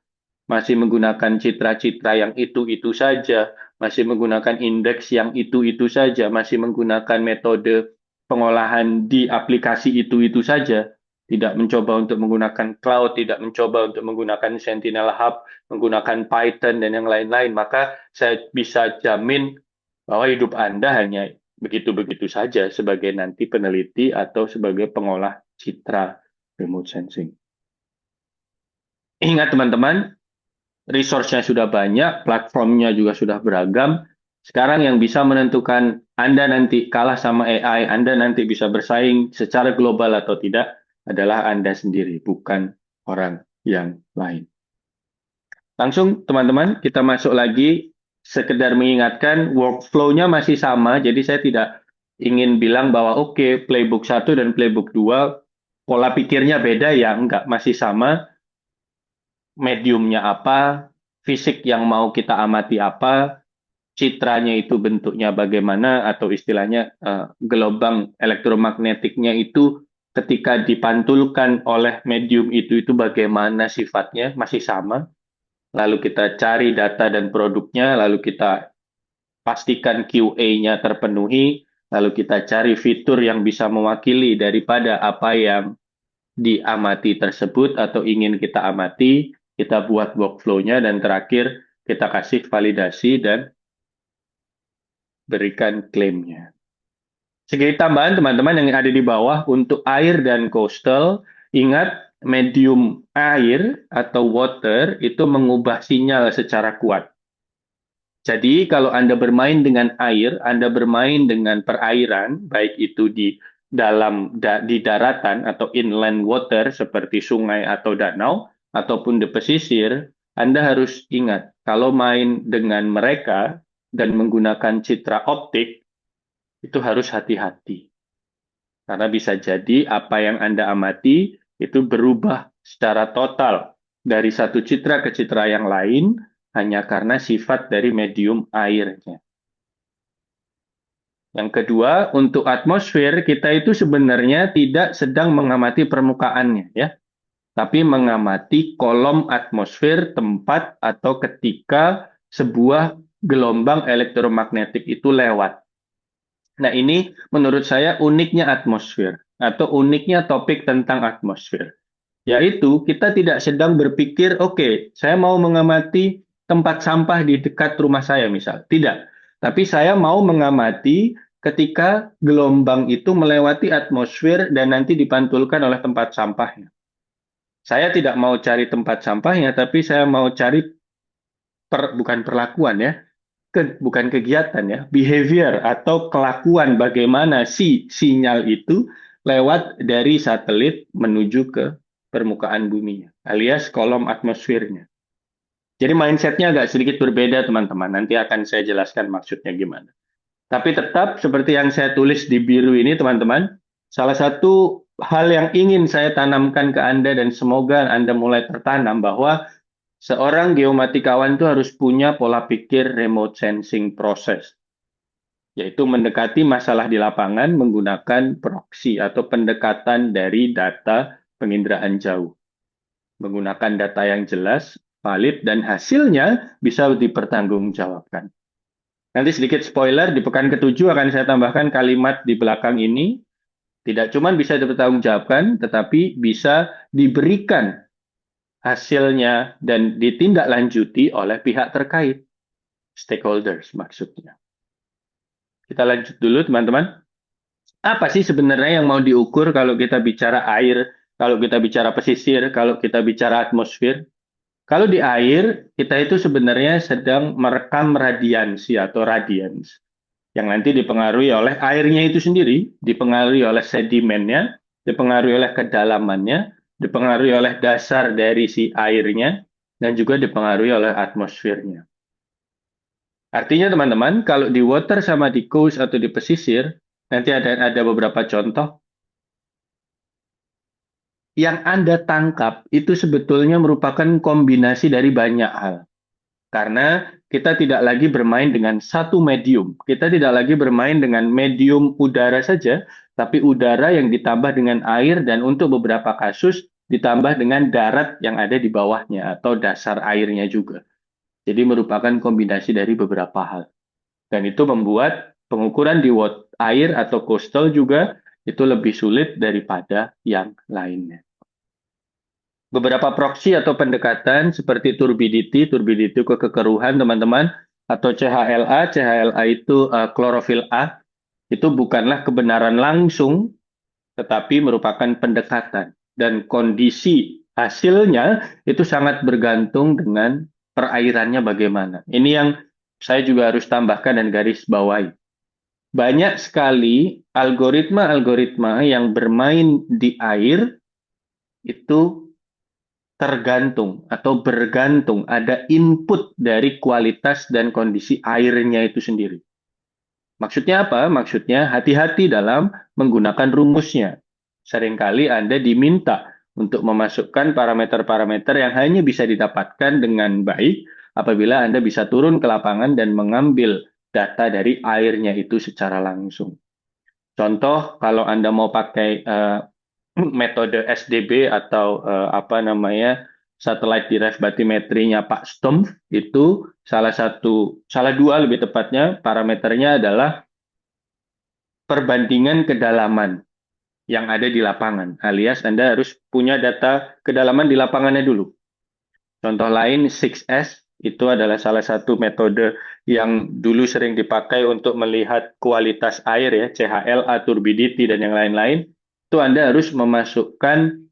masih menggunakan citra-citra yang itu-itu saja, masih menggunakan indeks yang itu-itu saja, masih menggunakan metode pengolahan di aplikasi itu-itu saja, tidak mencoba untuk menggunakan cloud, tidak mencoba untuk menggunakan Sentinel Hub, menggunakan Python, dan yang lain-lain, maka saya bisa jamin bahwa hidup Anda hanya begitu-begitu saja sebagai nanti peneliti atau sebagai pengolah citra remote sensing. Ingat teman-teman, resource-nya sudah banyak, platformnya juga sudah beragam. Sekarang yang bisa menentukan Anda nanti kalah sama AI, Anda nanti bisa bersaing secara global atau tidak, adalah Anda sendiri, bukan orang yang lain. Langsung teman-teman, kita masuk lagi, sekedar mengingatkan workflow-nya masih sama, jadi saya tidak ingin bilang bahwa oke, playbook 1 dan playbook 2, pola pikirnya beda, ya enggak, masih sama, mediumnya apa, fisik yang mau kita amati apa, citranya itu bentuknya bagaimana, atau istilahnya gelombang elektromagnetiknya itu ketika dipantulkan oleh medium itu bagaimana sifatnya, masih sama. Lalu kita cari data dan produknya, lalu kita pastikan QA-nya terpenuhi, lalu kita cari fitur yang bisa mewakili daripada apa yang diamati tersebut atau ingin kita amati, kita buat workflow-nya, dan terakhir kita kasih validasi dan berikan klaimnya. Sedikit tambahan teman-teman yang ada di bawah, untuk air dan coastal, ingat medium air atau water itu mengubah sinyal secara kuat. Jadi kalau Anda bermain dengan air, Anda bermain dengan perairan, baik itu di di daratan atau inland water seperti sungai atau danau, ataupun di pesisir, Anda harus ingat kalau main dengan mereka dan menggunakan citra optik itu harus hati-hati. Karena bisa jadi apa yang Anda amati itu berubah secara total dari satu citra ke citra yang lain hanya karena sifat dari medium airnya. Yang kedua, untuk atmosfer, kita itu sebenarnya tidak sedang mengamati permukaannya, ya, tapi mengamati kolom atmosfer tempat atau ketika sebuah gelombang elektromagnetik itu lewat. Nah, ini menurut saya uniknya atmosfer. atau uniknya topik tentang atmosfer. Yaitu kita tidak sedang berpikir, oke, saya mau mengamati tempat sampah di dekat rumah saya misal. Tidak. Tapi saya mau mengamati ketika gelombang itu melewati atmosfer dan nanti dipantulkan oleh tempat sampahnya. Saya tidak mau cari tempat sampahnya, tapi saya mau cari bukan perlakuan ya, bukan kegiatan ya, behavior atau kelakuan bagaimana si sinyal itu lewat dari satelit menuju ke permukaan bumi alias kolom atmosfernya. Jadi mindsetnya agak sedikit berbeda teman-teman. Nanti akan saya jelaskan maksudnya gimana. Tapi tetap seperti yang saya tulis di biru ini teman-teman, salah satu hal yang ingin saya tanamkan ke Anda dan semoga Anda mulai tertanam bahwa seorang geomatikawan itu harus punya pola pikir remote sensing process, yaitu mendekati masalah di lapangan menggunakan proxy atau pendekatan dari data penginderaan jauh. Menggunakan data yang jelas, valid, dan hasilnya bisa dipertanggungjawabkan. Nanti sedikit spoiler, di pekan ketujuh akan saya tambahkan kalimat di belakang ini, tidak cuma bisa dipertanggungjawabkan, tetapi bisa diberikan hasilnya dan ditindaklanjuti oleh pihak terkait, stakeholders maksudnya. Kita lanjut dulu teman-teman. Apa sih sebenarnya yang mau diukur kalau kita bicara air, kalau kita bicara pesisir, kalau kita bicara atmosfer? Kalau di air, kita itu sebenarnya sedang merekam radiansi atau radiance, yang nanti dipengaruhi oleh airnya itu sendiri, dipengaruhi oleh sedimennya, dipengaruhi oleh kedalamannya, dipengaruhi oleh dasar dari si airnya, dan juga dipengaruhi oleh atmosfernya. Artinya teman-teman, kalau di water sama di coast atau di pesisir, nanti ada beberapa contoh yang Anda tangkap itu sebetulnya merupakan kombinasi dari banyak hal. Karena kita tidak lagi bermain dengan satu medium. Kita tidak lagi bermain dengan medium udara saja, tapi udara yang ditambah dengan air dan untuk beberapa kasus ditambah dengan darat yang ada di bawahnya atau dasar airnya juga. Jadi merupakan kombinasi dari beberapa hal. Dan itu membuat pengukuran di air atau coastal juga itu lebih sulit daripada yang lainnya. Beberapa proksi atau pendekatan seperti turbidity itu kekeruhan teman-teman, atau CHLA. CHLA itu klorofil A, itu bukanlah kebenaran langsung, tetapi merupakan pendekatan. Dan kondisi hasilnya itu sangat bergantung dengan perairannya bagaimana. Ini yang saya juga harus tambahkan dan garis bawahi. Banyak sekali algoritma-algoritma yang bermain di air itu tergantung atau bergantung, ada input dari kualitas dan kondisi airnya itu sendiri. Maksudnya apa? Maksudnya hati-hati dalam menggunakan rumusnya. Seringkali Anda diminta untuk memasukkan parameter-parameter yang hanya bisa didapatkan dengan baik apabila Anda bisa turun ke lapangan dan mengambil data dari airnya itu secara langsung. Contoh, kalau Anda mau pakai metode SDB atau apa namanya satellite derived bathymetry-nya Pak Stumpf, itu salah dua lebih tepatnya parameternya adalah perbandingan kedalaman yang ada di lapangan, alias Anda harus punya data kedalaman di lapangannya dulu. Contoh lain 6S itu adalah salah satu metode yang dulu sering dipakai untuk melihat kualitas air ya, CHLA, turbidity dan yang lain-lain. Itu Anda harus memasukkan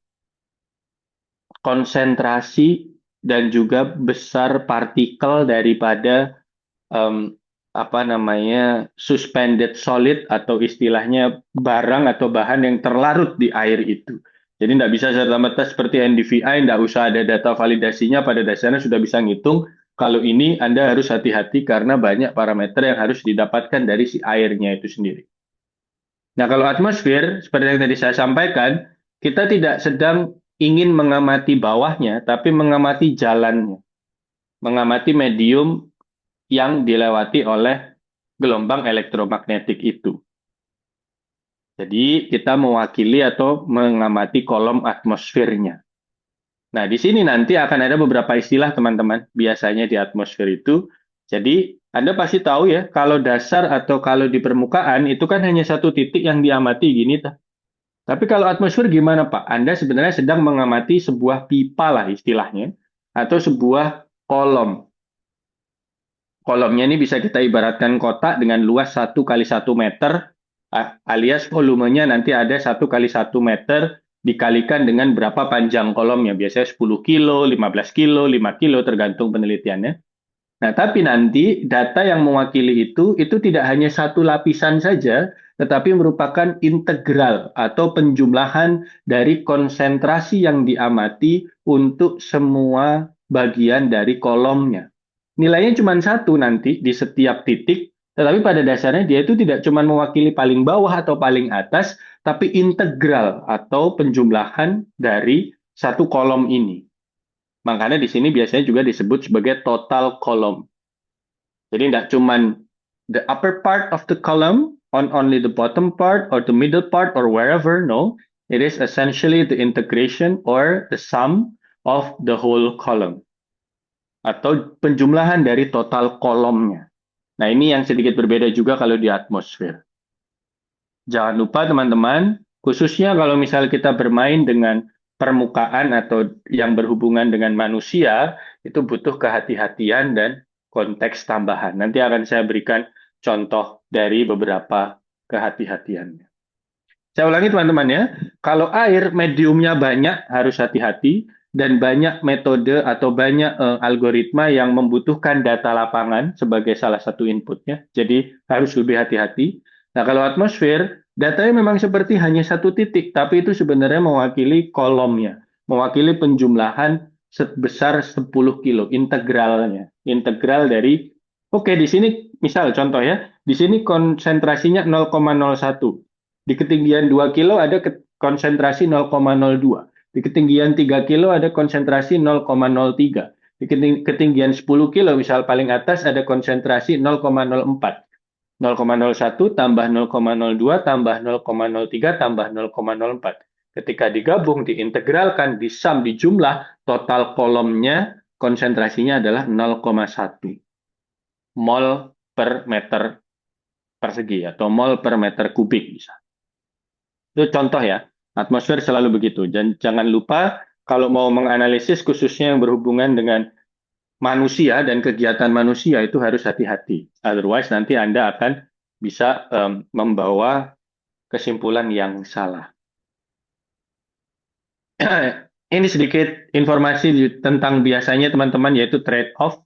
konsentrasi dan juga besar partikel daripada um, apa namanya suspended solid atau istilahnya barang atau bahan yang terlarut di air itu. Jadi tidak bisa serta-merta seperti NDVI, tidak usah ada data validasinya, pada dasarnya sudah bisa ngitung. Kalau ini Anda harus hati-hati karena banyak parameter yang harus didapatkan dari si airnya itu sendiri. Nah, kalau atmosfer, seperti yang tadi saya sampaikan, kita tidak sedang ingin mengamati bawahnya, tapi mengamati jalannya. Mengamati medium yang dilewati oleh gelombang elektromagnetik itu. Jadi, kita mewakili atau mengamati kolom atmosfernya. Nah, di sini nanti akan ada beberapa istilah, teman-teman, biasanya di atmosfer itu. Jadi, Anda pasti tahu ya, kalau dasar atau kalau di permukaan, itu kan hanya satu titik yang diamati gini, Tapi kalau atmosfer gimana Pak? Anda sebenarnya sedang mengamati sebuah pipa lah istilahnya, atau sebuah kolom. Kolomnya ini bisa kita ibaratkan kotak dengan luas 1 kali 1 meter, alias volumenya nanti ada 1 kali 1 meter dikalikan dengan berapa panjang kolomnya. Biasanya 10 kilo, 15 kilo, 5 kilo, tergantung penelitiannya. Nah, tapi nanti data yang mewakili itu tidak hanya satu lapisan saja, tetapi merupakan integral atau penjumlahan dari konsentrasi yang diamati untuk semua bagian dari kolomnya. Nilainya cuma satu nanti di setiap titik, tetapi pada dasarnya dia itu tidak cuma mewakili paling bawah atau paling atas, tapi integral atau penjumlahan dari satu kolom ini. Makanya di sini biasanya juga disebut sebagai total column. Jadi tidak cuma the upper part of the column on only the bottom part or the middle part or wherever. No, it is essentially the integration or the sum of the whole column atau penjumlahan dari total kolomnya. Nah, ini yang sedikit berbeda juga kalau di atmosfer. Jangan lupa teman-teman, khususnya kalau misal kita bermain dengan permukaan atau yang berhubungan dengan manusia, itu butuh kehati-hatian dan konteks tambahan. Nanti akan saya berikan contoh dari beberapa kehati-hatiannya. Saya ulangi teman-teman ya, kalau air mediumnya banyak harus hati-hati dan banyak metode atau banyak algoritma yang membutuhkan data lapangan sebagai salah satu inputnya. Jadi harus lebih hati-hati. Nah, kalau atmosfer, datanya memang seperti hanya satu titik, tapi itu sebenarnya mewakili kolomnya, mewakili penjumlahan sebesar 10 kilo, integralnya. Integral dari, oke di sini misal contoh ya, di sini konsentrasinya 0,01. Di ketinggian 2 kilo ada konsentrasi 0,02. Di ketinggian 3 kilo ada konsentrasi 0,03. Di ketinggian 10 kilo, misal paling atas ada konsentrasi 0,04. 0,01 tambah 0,02 tambah 0,03 tambah 0,04. Ketika digabung, diintegralkan, disum, dijumlah, total kolomnya konsentrasinya adalah 0,1 mol per meter persegi atau mol per meter kubik bisa. Itu contoh ya, atmosfer selalu begitu. Dan jangan lupa kalau mau menganalisis khususnya yang berhubungan dengan manusia dan kegiatan manusia itu harus hati-hati. Otherwise nanti Anda akan bisa membawa kesimpulan yang salah. Ini sedikit informasi tentang biasanya teman-teman yaitu trade-off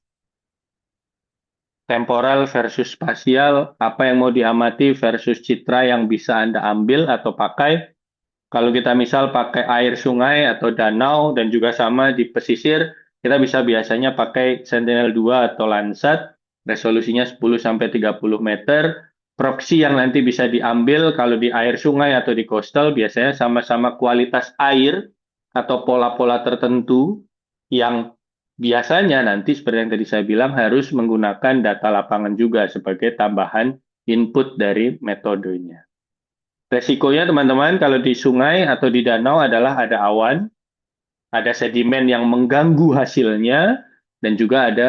temporal versus spasial, apa yang mau diamati versus citra yang bisa Anda ambil atau pakai. Kalau kita misal pakai air sungai atau danau dan juga sama di pesisir, kita bisa biasanya pakai Sentinel-2 atau Landsat, resolusinya 10-30 meter. Proxy yang nanti bisa diambil kalau di air sungai atau di coastal biasanya sama-sama kualitas air atau pola-pola tertentu yang biasanya nanti seperti yang tadi saya bilang harus menggunakan data lapangan juga sebagai tambahan input dari metodenya. Resikonya teman-teman kalau di sungai atau di danau adalah ada awan, ada sedimen yang mengganggu hasilnya, dan juga ada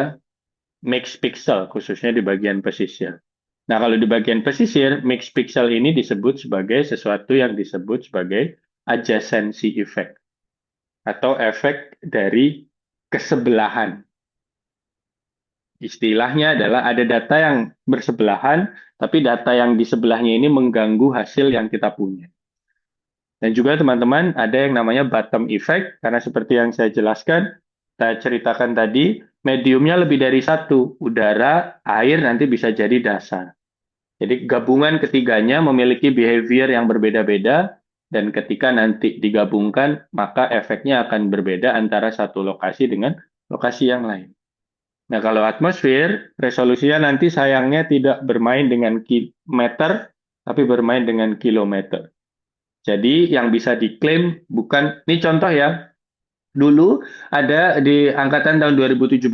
mixed pixel khususnya di bagian pesisir. Nah kalau di bagian pesisir, mixed pixel ini disebut sebagai sesuatu yang disebut sebagai adjacency effect atau efek dari kesebelahan. Istilahnya adalah ada data yang bersebelahan, tapi data yang di sebelahnya ini mengganggu hasil yang kita punya. Dan juga teman-teman ada yang namanya bottom effect, karena seperti yang saya jelaskan, saya ceritakan tadi, mediumnya lebih dari satu, udara, air nanti bisa jadi dasar. Jadi gabungan ketiganya memiliki behavior yang berbeda-beda, dan ketika nanti digabungkan, maka efeknya akan berbeda antara satu lokasi dengan lokasi yang lain. Nah, kalau atmosfer, resolusinya nanti sayangnya tidak bermain dengan meter, tapi bermain dengan kilometer. Jadi yang bisa diklaim bukan, ini contoh ya, dulu ada di angkatan tahun 2017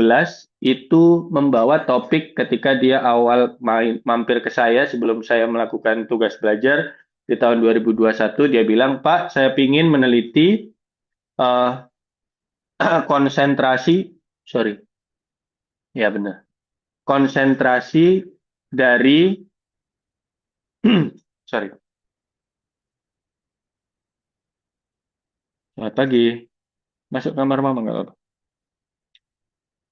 itu membawa topik ketika dia awal mampir ke saya sebelum saya melakukan tugas belajar di tahun 2021, dia bilang, Pak, saya ingin meneliti uh, konsentrasi, sorry, ya benar, konsentrasi dari, sorry, Selamat pagi. Masuk kamar mama nggak apa-apa.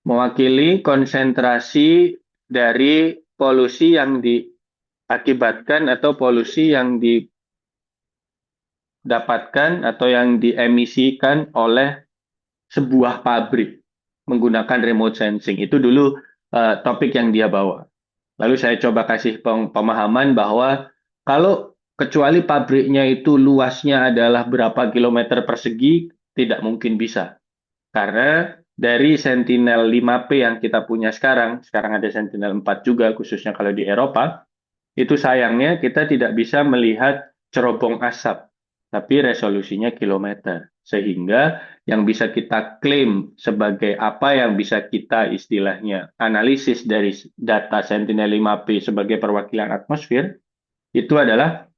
Mewakili konsentrasi dari polusi yang diakibatkan atau polusi yang didapatkan atau yang diemisikan oleh sebuah pabrik menggunakan remote sensing. Itu dulu topik yang dia bawa. Lalu saya coba kasih pemahaman bahwa kalau kecuali pabriknya itu luasnya adalah berapa kilometer persegi, tidak mungkin bisa. Karena dari Sentinel-5P yang kita punya sekarang ada Sentinel-4 juga, khususnya kalau di Eropa, itu sayangnya kita tidak bisa melihat cerobong asap, tapi resolusinya kilometer. Sehingga yang bisa kita klaim sebagai apa yang bisa kita istilahnya analisis dari data Sentinel-5P sebagai perwakilan atmosfer, itu adalah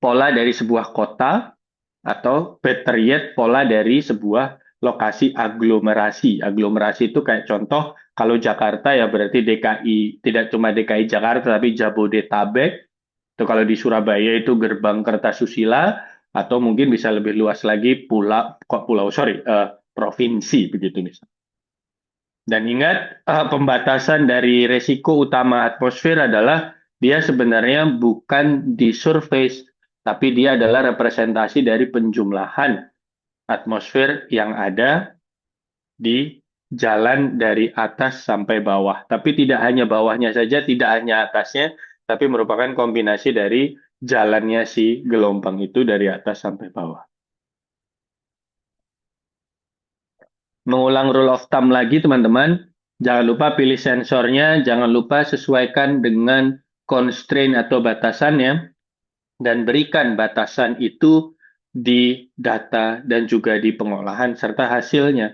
pola dari sebuah kota atau better yet pola dari sebuah lokasi aglomerasi. Aglomerasi itu kayak contoh kalau Jakarta ya berarti DKI, tidak cuma DKI Jakarta tapi Jabodetabek. Itu kalau di Surabaya itu gerbang Kertasusila atau mungkin bisa lebih luas lagi provinsi begitu misalnya. Dan ingat pembatasan dari resiko utama atmosfer adalah dia sebenarnya bukan di surface tapi dia adalah representasi dari penjumlahan atmosfer yang ada di jalan dari atas sampai bawah. Tapi tidak hanya bawahnya saja, tidak hanya atasnya, tapi merupakan kombinasi dari jalannya si gelombang itu dari atas sampai bawah. Mengulang rule of thumb lagi, teman-teman. Jangan lupa pilih sensornya, jangan lupa sesuaikan dengan constraint atau batasannya, dan berikan batasan itu di data dan juga di pengolahan serta hasilnya.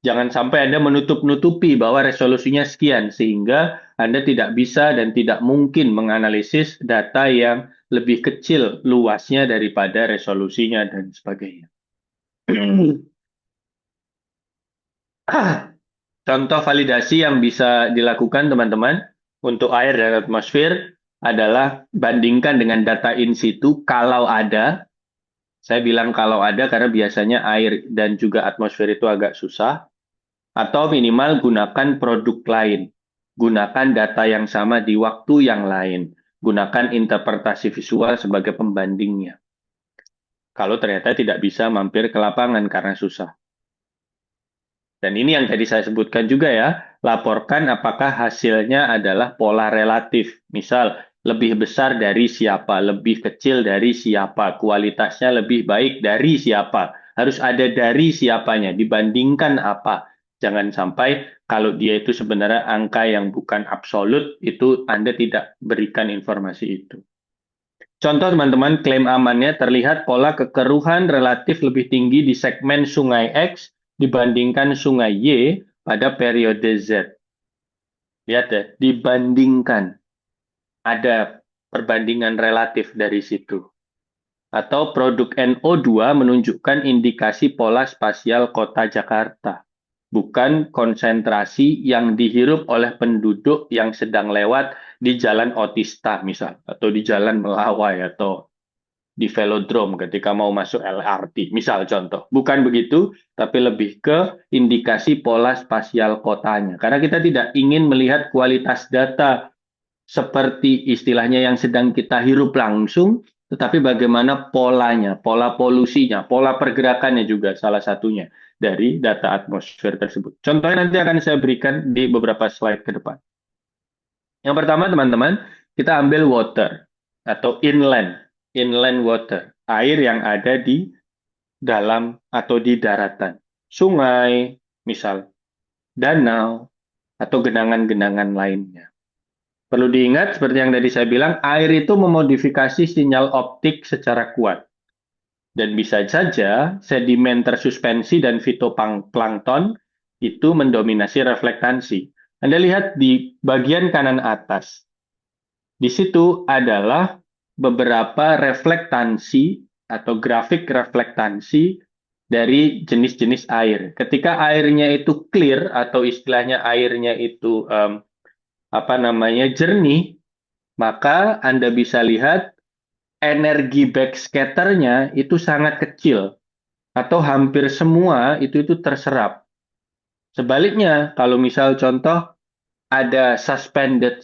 Jangan sampai Anda menutup-nutupi bahwa resolusinya sekian, sehingga Anda tidak bisa dan tidak mungkin menganalisis data yang lebih kecil luasnya daripada resolusinya dan sebagainya. Contoh validasi yang bisa dilakukan teman-teman untuk air dan atmosfer adalah bandingkan dengan data in situ kalau ada. Saya bilang kalau ada karena biasanya air dan juga atmosfer itu agak susah. Atau minimal gunakan produk lain. Gunakan data yang sama di waktu yang lain. Gunakan interpretasi visual sebagai pembandingnya. Kalau ternyata tidak bisa mampir ke lapangan karena susah. Dan ini yang tadi saya sebutkan juga ya, laporkan apakah hasilnya adalah pola relatif. Misal, lebih besar dari siapa, lebih kecil dari siapa, kualitasnya lebih baik dari siapa. Harus ada dari siapanya, dibandingkan apa. Jangan sampai kalau dia itu sebenarnya angka yang bukan absolut, itu Anda tidak berikan informasi itu. Contoh teman-teman, klaim amannya terlihat pola kekeruhan relatif lebih tinggi di segmen Sungai X dibandingkan Sungai Y pada periode Z. Lihat ya, dibandingkan. Ada perbandingan relatif dari situ. Atau produk NO2 menunjukkan indikasi pola spasial kota Jakarta. Bukan konsentrasi yang dihirup oleh penduduk yang sedang lewat di Jalan Otista misal. Atau di Jalan Melawai atau di velodrome ketika mau masuk LRT. Misal contoh, bukan begitu, tapi lebih ke indikasi pola spasial kotanya. Karena kita tidak ingin melihat kualitas data seperti istilahnya yang sedang kita hirup langsung, tetapi bagaimana polanya, pola polusinya, pola pergerakannya juga salah satunya dari data atmosfer tersebut. Contohnya nanti akan saya berikan di beberapa slide ke depan. Yang pertama, teman-teman, kita ambil water atau inland water, air yang ada di dalam atau di daratan. Sungai, misal, danau, atau genangan-genangan lainnya. Perlu diingat, seperti yang tadi saya bilang, air itu memodifikasi sinyal optik secara kuat. Dan bisa saja sedimen tersuspensi dan fitoplankton itu mendominasi reflektansi. Anda lihat di bagian kanan atas. Di situ adalah beberapa reflektansi atau grafik reflektansi dari jenis-jenis air. Ketika airnya itu clear atau istilahnya airnya itu jernih, maka Anda bisa lihat energi backscatter-nya itu sangat kecil. atau hampir semua itu terserap. Sebaliknya, kalau misal contoh ada suspended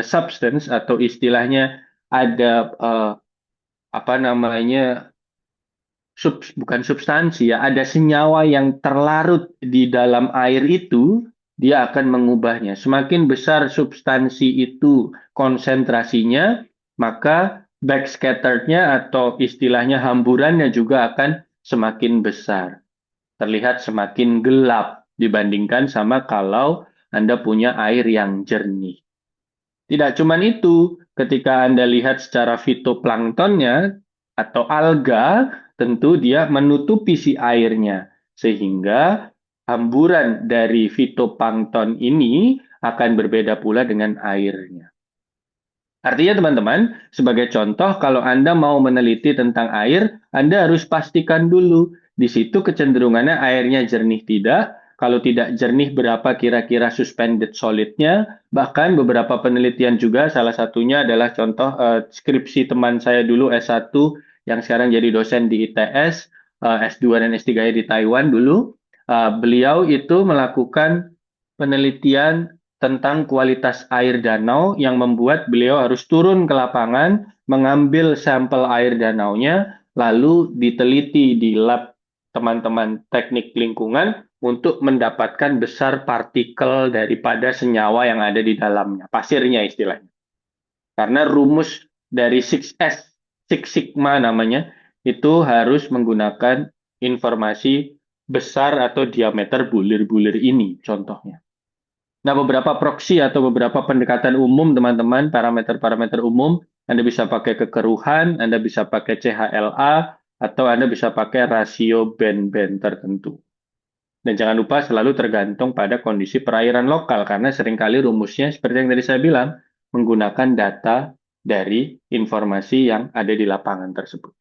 substance atau istilahnya ada apa namanya bukan substansi ya, ada senyawa yang terlarut di dalam air itu, dia akan mengubahnya. Semakin besar substansi itu konsentrasinya, maka backscattered-nya atau istilahnya hamburannya juga akan semakin besar. Terlihat semakin gelap dibandingkan sama kalau Anda punya air yang jernih. Tidak cuma itu, ketika Anda lihat secara fitoplanktonnya atau alga, tentu dia menutupi si airnya. Sehingga hamburan dari fitoplankton ini akan berbeda pula dengan airnya. Artinya teman-teman, sebagai contoh kalau Anda mau meneliti tentang air, Anda harus pastikan dulu di situ kecenderungannya airnya jernih tidak, kalau tidak jernih berapa kira-kira suspended solidnya, bahkan beberapa penelitian juga salah satunya adalah contoh skripsi teman saya dulu S1 yang sekarang jadi dosen di ITS, S2 dan S3 di Taiwan dulu, beliau itu melakukan penelitian tentang kualitas air danau yang membuat beliau harus turun ke lapangan, mengambil sampel air danaunya, lalu diteliti di lab teman-teman teknik lingkungan untuk mendapatkan besar partikel daripada senyawa yang ada di dalamnya, pasirnya istilahnya. Karena rumus dari 6S, Six Sigma namanya, itu harus menggunakan informasi besar atau diameter bulir-bulir ini, contohnya. Nah, beberapa proksi atau beberapa pendekatan umum, teman-teman, parameter-parameter umum, Anda bisa pakai kekeruhan, Anda bisa pakai CHLA, atau Anda bisa pakai rasio band-band tertentu. Dan jangan lupa selalu tergantung pada kondisi perairan lokal, karena seringkali rumusnya, seperti yang tadi saya bilang, menggunakan data dari informasi yang ada di lapangan tersebut.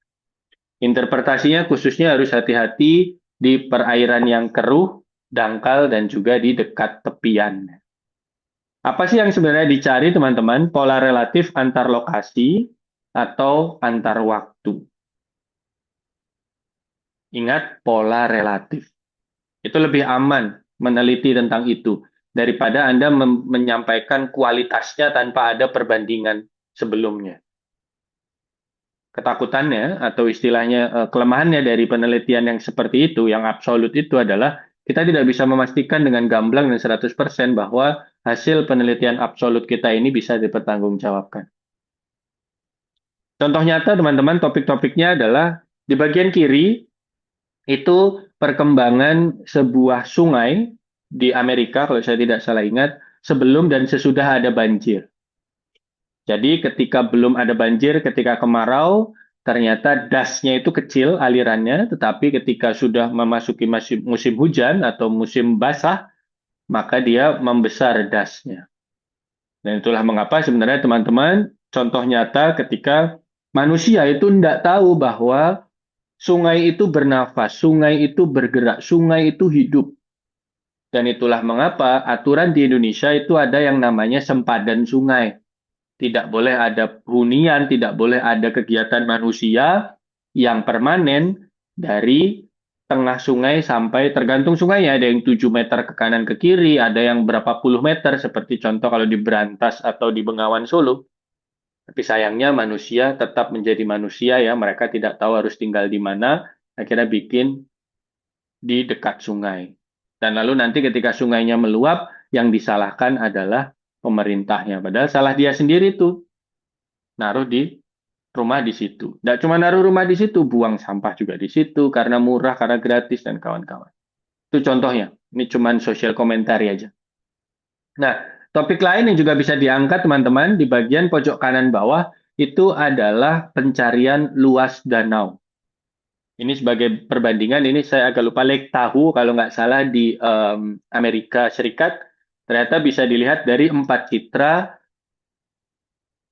Interpretasinya khususnya harus hati-hati di perairan yang keruh, dangkal, dan juga di dekat tepian. Apa sih yang sebenarnya dicari teman-teman? Pola relatif antar lokasi atau antar waktu. Ingat pola relatif. Itu lebih aman meneliti tentang itu daripada Anda menyampaikan kualitasnya tanpa ada perbandingan sebelumnya. Ketakutannya atau istilahnya kelemahannya dari penelitian yang seperti itu, yang absolut itu adalah kita tidak bisa memastikan dengan gamblang dan 100% bahwa hasil penelitian absolut kita ini bisa dipertanggungjawabkan. Contoh nyata teman-teman, topik-topiknya adalah di bagian kiri itu perkembangan sebuah sungai di Amerika, kalau saya tidak salah ingat, sebelum dan sesudah ada banjir. Jadi ketika belum ada banjir, ketika kemarau, ternyata dasnya itu kecil alirannya, tetapi ketika sudah memasuki musim hujan atau musim basah, maka dia membesar dasnya. Dan itulah mengapa sebenarnya teman-teman, contoh nyata ketika manusia itu tidak tahu bahwa sungai itu bernafas, sungai itu bergerak, sungai itu hidup. Dan itulah mengapa aturan di Indonesia itu ada yang namanya sempadan sungai. Tidak boleh ada hunian, tidak boleh ada kegiatan manusia yang permanen dari tengah sungai sampai tergantung sungainya. Ada yang 7 meter ke kanan ke kiri, ada yang berapa puluh meter seperti contoh kalau di Berantas atau di Bengawan Solo. Tapi sayangnya manusia tetap menjadi manusia ya, mereka tidak tahu harus tinggal di mana, akhirnya bikin di dekat sungai. Dan lalu nanti ketika sungainya meluap, yang disalahkan adalah pemerintahnya. Padahal salah dia sendiri tuh, naruh di rumah di situ. Tidak cuma naruh rumah di situ, buang sampah juga di situ, karena murah, karena gratis, dan kawan-kawan. Itu contohnya. Ini cuma sosial komentari aja. Nah, topik lain yang juga bisa diangkat teman-teman di bagian pojok kanan bawah itu adalah pencarian luas danau. Ini sebagai perbandingan, ini saya agak lupa Lake Tahoe kalau nggak salah di Amerika Serikat. Ternyata bisa dilihat dari 4 citra,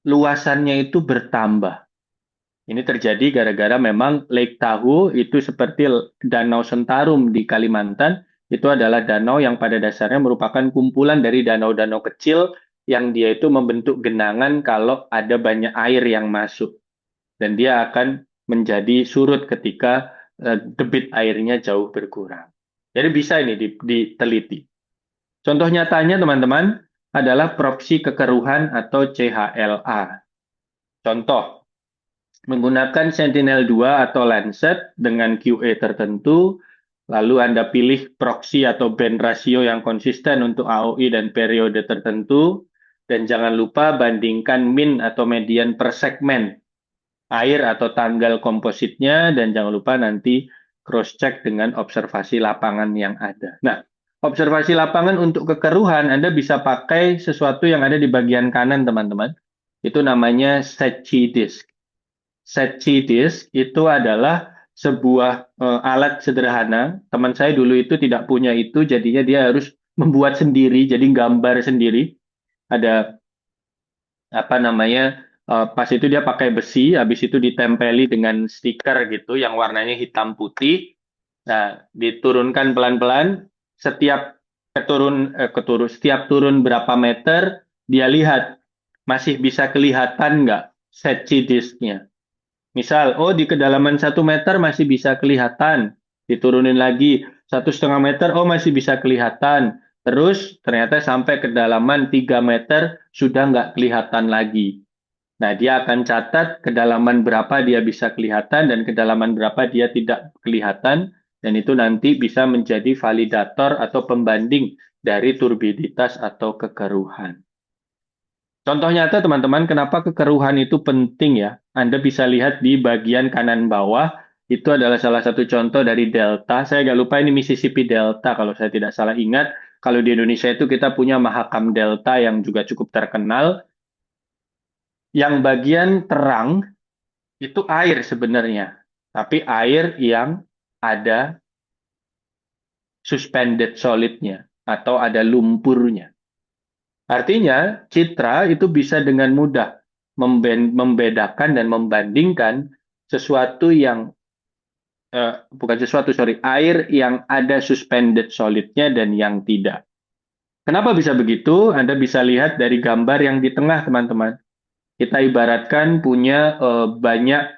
luasannya itu bertambah. Ini terjadi gara-gara memang Lake Tahoe itu seperti Danau Sentarum di Kalimantan, itu adalah danau yang pada dasarnya merupakan kumpulan dari danau-danau kecil yang dia itu membentuk genangan kalau ada banyak air yang masuk. Dan dia akan menjadi surut ketika debit airnya jauh berkurang. Jadi bisa ini diteliti. Contoh nyatanya teman-teman adalah proksi kekeruhan atau CHLA. Contoh, menggunakan Sentinel-2 atau Landsat dengan QA tertentu, lalu Anda pilih proxy atau band ratio yang konsisten untuk AOI dan periode tertentu, dan jangan lupa bandingkan min atau median per segmen air atau tanggal kompositnya, dan jangan lupa nanti cross-check dengan observasi lapangan yang ada. Nah, observasi lapangan untuk kekeruhan Anda bisa pakai sesuatu yang ada di bagian kanan, teman-teman. Itu namanya Secchi disk. Setchi disk itu adalah sebuah alat sederhana. Teman saya dulu itu tidak punya itu, jadinya dia harus membuat sendiri, jadi gambar sendiri. Ada apa namanya? Pas itu dia pakai besi, habis itu ditempeli dengan stiker gitu, yang warnanya hitam putih. Nah, diturunkan pelan-pelan. Setiap setiap turun berapa meter, dia lihat masih bisa kelihatan nggak Setchi disknya. Misal, oh di kedalaman 1 meter masih bisa kelihatan. Diturunin lagi 1,5 meter, oh masih bisa kelihatan. Terus ternyata sampai kedalaman 3 meter sudah nggak kelihatan lagi. Nah, dia akan catat kedalaman berapa dia bisa kelihatan dan kedalaman berapa dia tidak kelihatan. Dan itu nanti bisa menjadi validator atau pembanding dari turbiditas atau kekeruhan. Contoh nyata teman-teman, kenapa kekeruhan itu penting ya? Anda bisa lihat di bagian kanan bawah, itu adalah salah satu contoh dari delta. Saya agak lupa ini Mississippi Delta kalau saya tidak salah ingat. Kalau di Indonesia itu kita punya Mahakam Delta yang juga cukup terkenal. Yang bagian terang itu air sebenarnya. Tapi air yang ada suspended solidnya atau ada lumpurnya. Artinya, citra itu bisa dengan mudah membedakan dan membandingkan sesuatu yang bukan sesuatu, sorry, air yang ada suspended solidnya dan yang tidak. Kenapa bisa begitu? Anda bisa lihat dari gambar yang di tengah, teman-teman. Kita ibaratkan punya banyak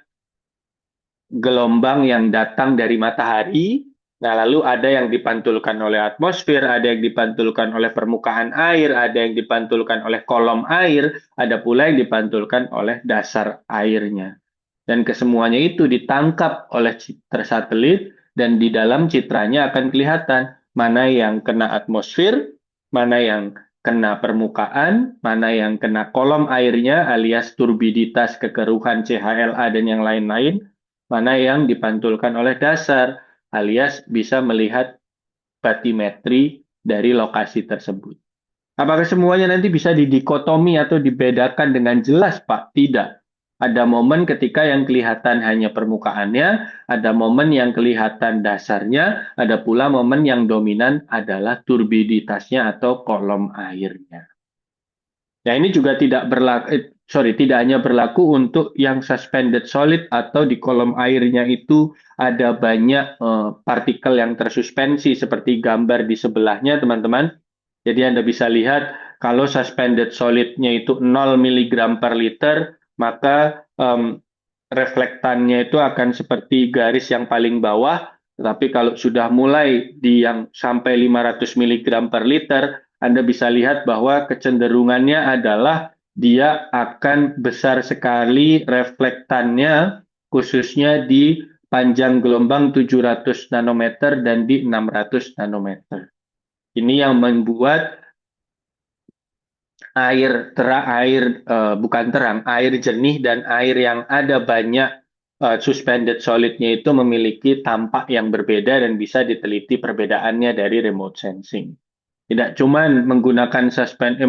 gelombang yang datang dari matahari. Nah, lalu ada yang dipantulkan oleh atmosfer, ada yang dipantulkan oleh permukaan air, ada yang dipantulkan oleh kolom air, ada pula yang dipantulkan oleh dasar airnya. Dan kesemuanya itu ditangkap oleh citra satelit, dan di dalam citranya akan kelihatan mana yang kena atmosfer, mana yang kena permukaan, mana yang kena kolom airnya alias turbiditas, kekeruhan, CHLA, dan yang lain-lain, mana yang dipantulkan oleh dasar, alias bisa melihat batimetri dari lokasi tersebut. Apakah semuanya nanti bisa didikotomi atau dibedakan dengan jelas, Pak? Tidak. Ada momen ketika yang kelihatan hanya permukaannya, ada momen yang kelihatan dasarnya, ada pula momen yang dominan adalah turbiditasnya atau kolom airnya. Nah, ini juga tidak hanya berlaku untuk yang suspended solid atau di kolom airnya itu ada banyak partikel yang tersuspensi seperti gambar di sebelahnya, teman-teman. Jadi Anda bisa lihat kalau suspended solidnya itu 0 miligram per liter, maka reflektannya itu akan seperti garis yang paling bawah. Tetapi kalau sudah mulai di yang sampai 500 miligram per liter, Anda bisa lihat bahwa kecenderungannya adalah dia akan besar sekali reflektannya, khususnya di panjang gelombang 700 nanometer dan di 600 nanometer. Ini yang membuat air jernih dan air yang ada banyak suspended solidnya itu memiliki tampak yang berbeda dan bisa diteliti perbedaannya dari remote sensing. Tidak cuma menggunakan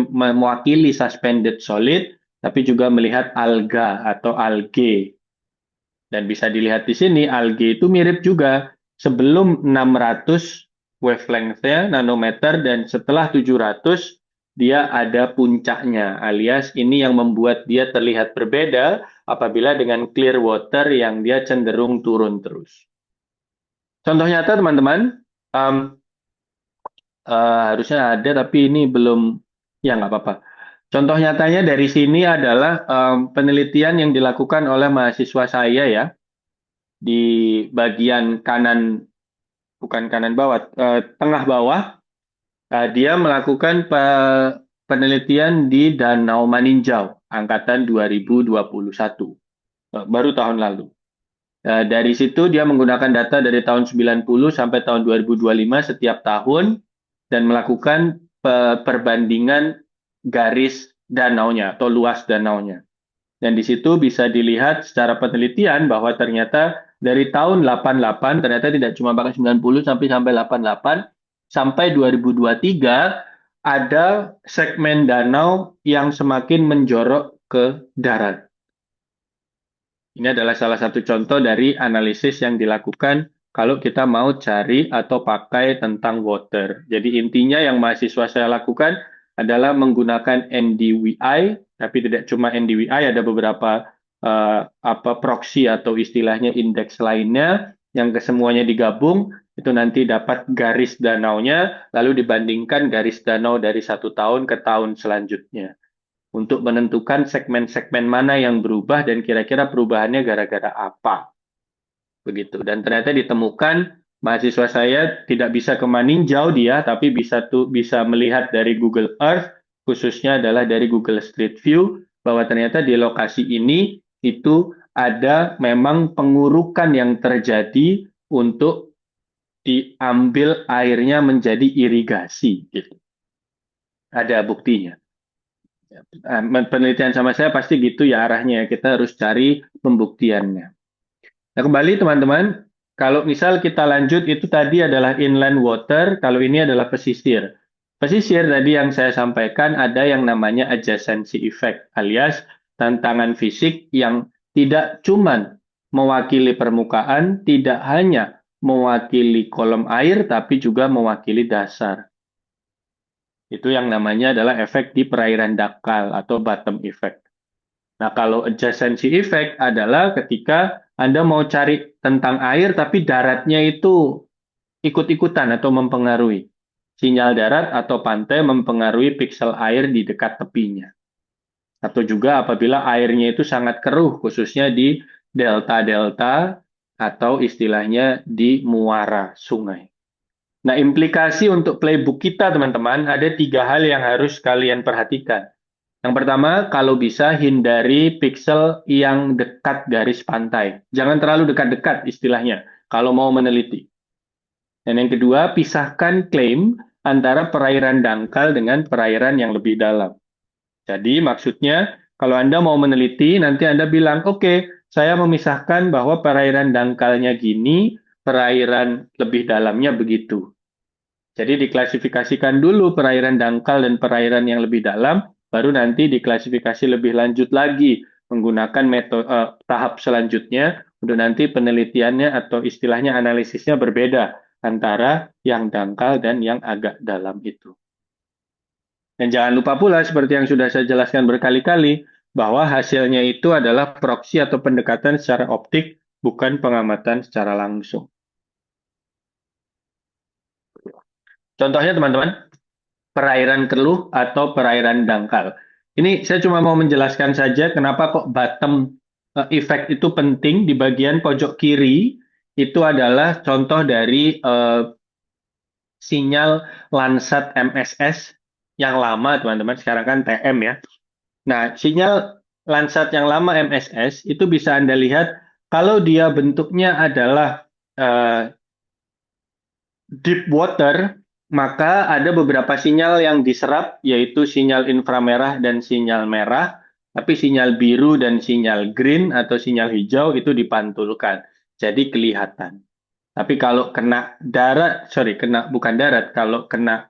mewakili suspended solid, tapi juga melihat alga atau algae. Dan bisa dilihat di sini, algae itu mirip juga sebelum 600 wavelength-nya nanometer dan setelah 700 dia ada puncaknya, alias ini yang membuat dia terlihat berbeda apabila dengan clear water yang dia cenderung turun terus. Contoh nyata teman-teman, harusnya ada tapi ini belum, ya nggak apa-apa. Contoh nyatanya dari sini adalah penelitian yang dilakukan oleh mahasiswa saya ya. di bagian kanan, bukan kanan bawah, tengah bawah, dia melakukan penelitian di Danau Maninjau angkatan 2021, baru tahun lalu. Dari situ dia menggunakan data dari tahun 90 sampai tahun 2025 setiap tahun dan melakukan perbandingan garis danaunya atau luas danaunya. Dan di situ bisa dilihat secara penelitian bahwa ternyata dari tahun 88 ternyata tidak cuma pakai 90 sampai 88 sampai 2023 ada segmen danau yang semakin menjorok ke darat. Ini adalah salah satu contoh dari analisis yang dilakukan kalau kita mau cari atau pakai tentang water. Jadi intinya yang mahasiswa saya lakukan adalah menggunakan NDWI, tapi tidak cuma NDWI, ada beberapa proxy atau istilahnya indeks lainnya yang kesemuanya digabung itu nanti dapat garis danaunya, lalu dibandingkan garis danau dari 1 tahun ke tahun selanjutnya untuk menentukan segmen-segmen mana yang berubah dan kira-kira perubahannya gara-gara apa. Begitu. Dan ternyata ditemukan mahasiswa saya tidak bisa ke Maninjau dia, tapi bisa melihat dari Google Earth, khususnya adalah dari Google Street View, bahwa ternyata di lokasi ini itu ada memang pengurukan yang terjadi untuk diambil airnya menjadi irigasi. Gitu. Ada buktinya. Penelitian sama saya pasti gitu ya arahnya. Kita harus cari pembuktiannya. Nah, kembali teman-teman, kalau misal kita lanjut itu tadi adalah inland water, kalau ini adalah pesisir. Pesisir tadi yang saya sampaikan ada yang namanya adjacency effect alias tantangan fisik yang tidak cuma mewakili permukaan, tidak hanya mewakili kolom air, tapi juga mewakili dasar. Itu yang namanya adalah efek di perairan dangkal atau bottom effect. Nah, kalau adjacency effect adalah ketika Anda mau cari tentang air, tapi daratnya itu ikut-ikutan atau mempengaruhi. Sinyal darat atau pantai mempengaruhi piksel air di dekat tepinya. Atau juga apabila airnya itu sangat keruh, khususnya di delta-delta atau istilahnya di muara sungai. Nah, implikasi untuk playbook kita, teman-teman, ada 3 hal yang harus kalian perhatikan. Yang pertama, kalau bisa hindari piksel yang dekat garis pantai. Jangan terlalu dekat-dekat istilahnya kalau mau meneliti. Dan yang kedua, pisahkan klaim antara perairan dangkal dengan perairan yang lebih dalam. Jadi maksudnya, kalau Anda mau meneliti, nanti Anda bilang, oke, saya memisahkan bahwa perairan dangkalnya gini, perairan lebih dalamnya begitu. Jadi diklasifikasikan dulu perairan dangkal dan perairan yang lebih dalam, baru nanti diklasifikasi lebih lanjut lagi menggunakan metode tahap selanjutnya untuk nanti penelitiannya atau istilahnya analisisnya berbeda antara yang dangkal dan yang agak dalam itu. Dan jangan lupa pula seperti yang sudah saya jelaskan berkali-kali bahwa hasilnya itu adalah proksi atau pendekatan secara optik bukan pengamatan secara langsung. Contohnya teman-teman, perairan keruh atau perairan dangkal. Ini saya cuma mau menjelaskan saja kenapa kok bottom effect itu penting di bagian pojok kiri. Itu adalah contoh dari sinyal Landsat MSS yang lama, teman-teman. Sekarang kan TM ya. Nah, sinyal Landsat yang lama MSS itu bisa Anda lihat kalau dia bentuknya adalah deep water, maka ada beberapa sinyal yang diserap, yaitu sinyal inframerah dan sinyal merah, tapi sinyal biru dan sinyal green atau sinyal hijau itu dipantulkan, jadi kelihatan. Tapi kalau kena darat, bukan darat, kalau kena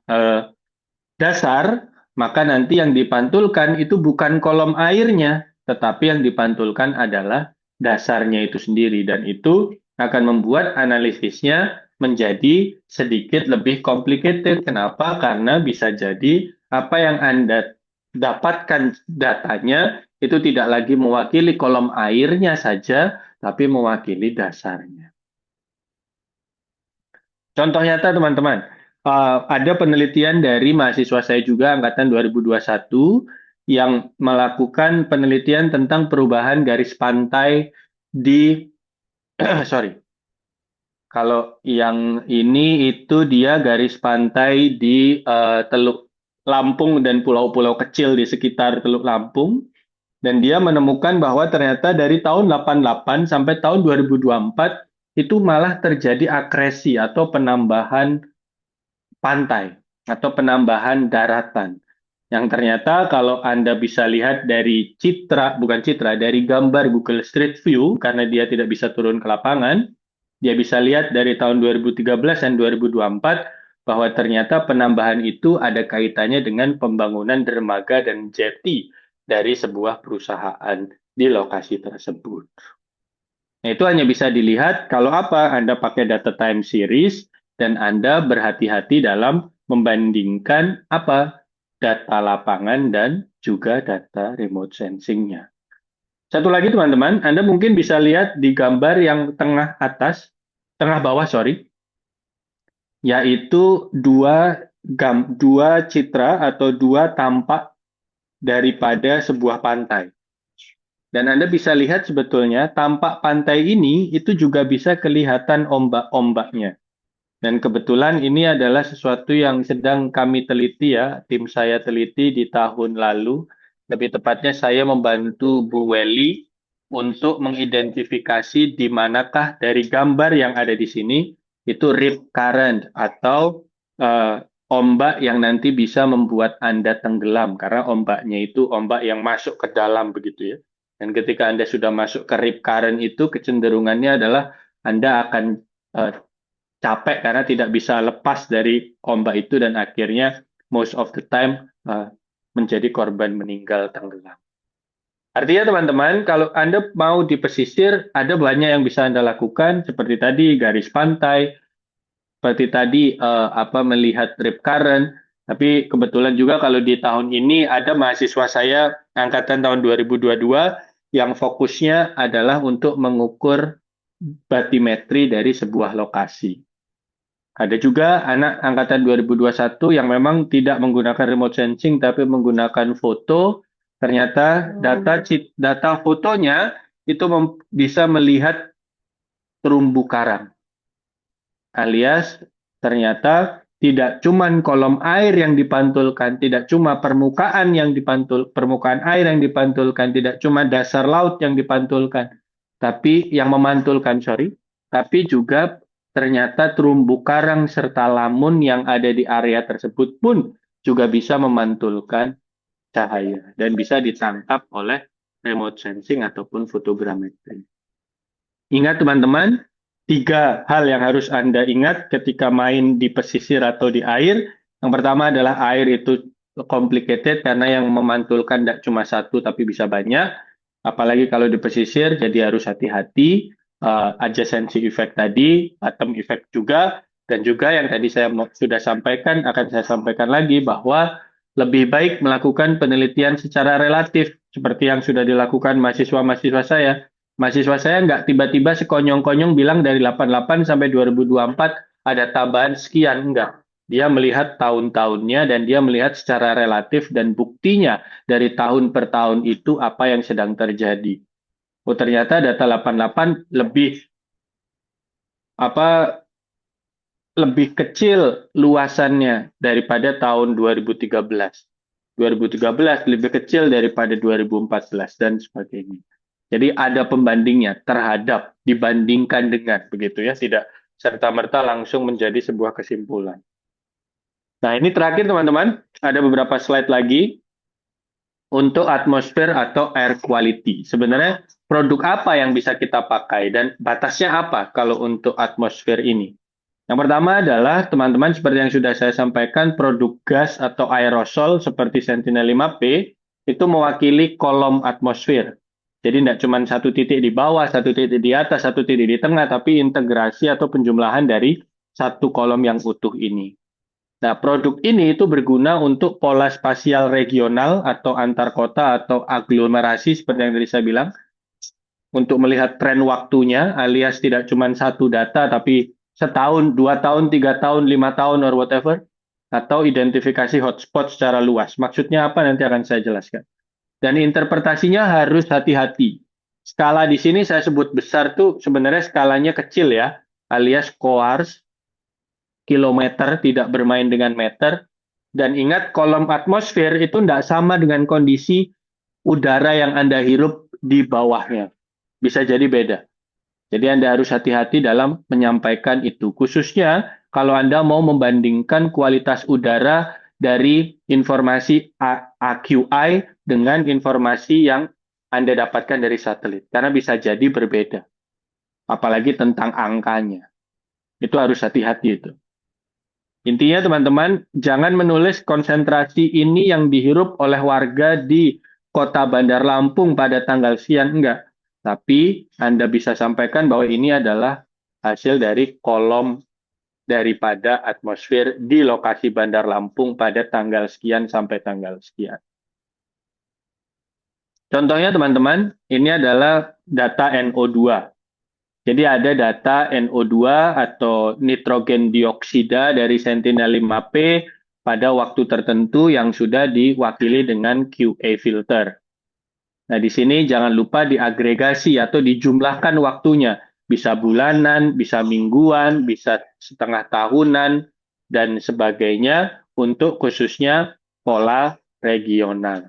dasar, maka nanti yang dipantulkan itu bukan kolom airnya, tetapi yang dipantulkan adalah dasarnya itu sendiri, dan itu akan membuat analisisnya menjadi sedikit lebih complicated. Kenapa? Karena bisa jadi apa yang Anda dapatkan datanya itu tidak lagi mewakili kolom airnya saja, tapi mewakili dasarnya. Contoh nyata teman-teman, ada penelitian dari mahasiswa saya juga angkatan 2021 yang melakukan penelitian tentang perubahan garis pantai di sorry. Kalau yang ini itu dia garis pantai di Teluk Lampung dan pulau-pulau kecil di sekitar Teluk Lampung. Dan dia menemukan bahwa ternyata dari tahun 88 sampai tahun 2024 itu malah terjadi akresi atau penambahan pantai atau penambahan daratan. Yang ternyata kalau Anda bisa lihat dari citra, bukan citra, dari gambar Google Street View, karena dia tidak bisa turun ke lapangan, dia bisa lihat dari tahun 2013 dan 2024 bahwa ternyata penambahan itu ada kaitannya dengan pembangunan dermaga dan jetty dari sebuah perusahaan di lokasi tersebut. Nah, itu hanya bisa dilihat kalau apa Anda pakai data time series dan Anda berhati-hati dalam membandingkan apa data lapangan dan juga data remote sensing-nya. Satu lagi teman-teman, Anda mungkin bisa lihat di gambar yang tengah atas, tengah bawah sorry, yaitu dua citra atau dua tampak daripada sebuah pantai. Dan Anda bisa lihat sebetulnya tampak pantai ini itu juga bisa kelihatan ombak-ombaknya. Dan kebetulan ini adalah sesuatu yang sedang kami teliti ya, tim saya teliti di tahun lalu. Lebih tepatnya saya membantu Bu Welly untuk mengidentifikasi di manakah dari gambar yang ada di sini itu rip current atau ombak yang nanti bisa membuat Anda tenggelam karena ombaknya itu ombak yang masuk ke dalam begitu ya. Dan ketika Anda sudah masuk ke rip current itu kecenderungannya adalah Anda akan eh, capek karena tidak bisa lepas dari ombak itu dan akhirnya most of the time menjadi korban meninggal tenggelam. Artinya teman-teman, kalau Anda mau di pesisir, ada banyak yang bisa Anda lakukan seperti tadi garis pantai, seperti tadi melihat rip current. Tapi kebetulan juga kalau di tahun ini ada mahasiswa saya angkatan tahun 2022 yang fokusnya adalah untuk mengukur batimetri dari sebuah lokasi. Ada juga anak angkatan 2021 yang memang tidak menggunakan remote sensing tapi menggunakan foto. Ternyata data fotonya itu bisa melihat terumbu karang. Alias ternyata tidak cuma kolom air yang dipantulkan, tidak cuma permukaan air yang dipantulkan, tidak cuma dasar laut yang dipantulkan, tapi yang memantulkan, sorry, tapi juga ternyata terumbu karang serta lamun yang ada di area tersebut pun juga bisa memantulkan cahaya dan bisa ditangkap oleh remote sensing ataupun fotogrametri. Ingat teman-teman, tiga hal yang harus Anda ingat ketika main di pesisir atau di air. Yang pertama adalah air itu complicated karena yang memantulkan tidak cuma satu tapi bisa banyak. Apalagi kalau di pesisir, jadi harus hati-hati. Adjacency effect tadi, bottom effect juga, dan juga yang tadi saya sudah sampaikan, akan saya sampaikan lagi bahwa lebih baik melakukan penelitian secara relatif, seperti yang sudah dilakukan mahasiswa-mahasiswa saya. Mahasiswa saya nggak tiba-tiba sekonyong-konyong bilang dari 88 sampai 2024 ada tambahan sekian, enggak. Dia melihat tahun-tahunnya dan dia melihat secara relatif dan buktinya dari tahun per tahun itu apa yang sedang terjadi. Oh, ternyata data 88 apa lebih kecil luasannya daripada tahun 2013. 2013 lebih kecil daripada 2014 dan sebagainya. Jadi ada pembandingnya terhadap dibandingkan dengan begitu ya, tidak serta-merta langsung menjadi sebuah kesimpulan. Nah, ini terakhir teman-teman, ada beberapa slide lagi untuk atmosfer atau air quality. Sebenarnya produk apa yang bisa kita pakai dan batasnya apa kalau untuk atmosfer ini? Yang pertama adalah teman-teman seperti yang sudah saya sampaikan produk gas atau aerosol seperti Sentinel-5P itu mewakili kolom atmosfer. Jadi tidak cuma satu titik di bawah, satu titik di atas, satu titik di tengah, tapi integrasi atau penjumlahan dari satu kolom yang utuh ini. Nah, produk ini itu berguna untuk pola spasial regional atau antar kota atau aglomerasi seperti yang tadi saya bilang, untuk melihat tren waktunya, alias tidak cuma satu data, tapi setahun, 2 tahun, 3 tahun, 5 tahun, or whatever, atau identifikasi hotspot secara luas. Maksudnya apa nanti akan saya jelaskan. Dan interpretasinya harus hati-hati. Skala di sini saya sebut besar tuh sebenarnya skalanya kecil ya, alias quarks, kilometer, tidak bermain dengan meter. Dan ingat, kolom atmosfer itu tidak sama dengan kondisi udara yang Anda hirup di bawahnya. Bisa jadi beda. Jadi Anda harus hati-hati dalam menyampaikan itu. Khususnya kalau Anda mau membandingkan kualitas udara dari informasi AQI dengan informasi yang Anda dapatkan dari satelit. Karena bisa jadi berbeda. Apalagi tentang angkanya. Itu harus hati-hati itu. Intinya teman-teman, jangan menulis konsentrasi ini yang dihirup oleh warga di kota Bandar Lampung pada tanggal sekian, enggak. Tapi Anda bisa sampaikan bahwa ini adalah hasil dari kolom daripada atmosfer di lokasi Bandar Lampung pada tanggal sekian sampai tanggal sekian. Contohnya teman-teman, ini adalah data NO2. Jadi ada data NO2 atau nitrogen dioksida dari Sentinel-5P pada waktu tertentu yang sudah diwakili dengan QA filter. Nah, di sini jangan lupa diagregasi atau dijumlahkan waktunya. Bisa bulanan, bisa mingguan, bisa setengah tahunan, dan sebagainya untuk khususnya pola regional.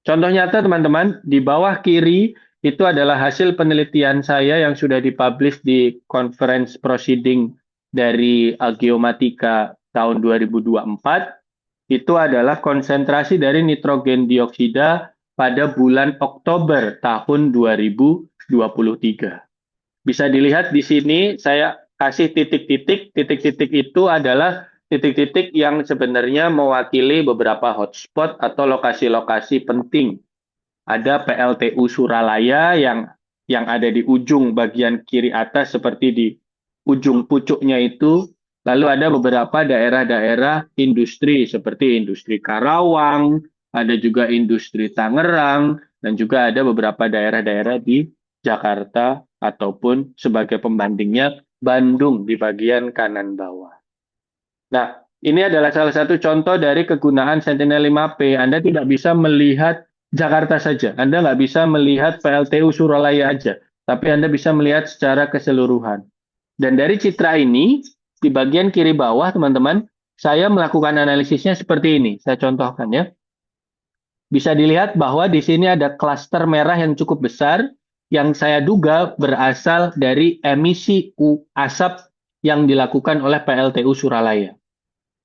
Contoh nyata teman-teman, di bawah kiri itu adalah hasil penelitian saya yang sudah dipublish di conference proceeding dari Geomatika tahun 2024. Itu adalah konsentrasi dari nitrogen dioksida pada bulan Oktober tahun 2023. Bisa dilihat di sini saya kasih titik-titik. Titik-titik itu adalah titik-titik yang sebenarnya mewakili beberapa hotspot atau lokasi-lokasi penting. Ada PLTU Suralaya yang ada di ujung bagian kiri atas seperti di ujung pucuknya itu. Lalu ada beberapa daerah-daerah industri seperti industri Karawang, ada juga industri Tangerang, dan juga ada beberapa daerah-daerah di Jakarta ataupun sebagai pembandingnya Bandung di bagian kanan bawah. Nah, ini adalah salah satu contoh dari kegunaan Sentinel-5P. Anda tidak bisa melihat Jakarta saja. Anda nggak bisa melihat PLTU Suralaya aja. Tapi Anda bisa melihat secara keseluruhan. Dan dari citra ini, di bagian kiri bawah, teman-teman, saya melakukan analisisnya seperti ini. Saya contohkan ya. Bisa dilihat bahwa di sini ada klaster merah yang cukup besar, yang saya duga berasal dari emisi asap yang dilakukan oleh PLTU Suralaya.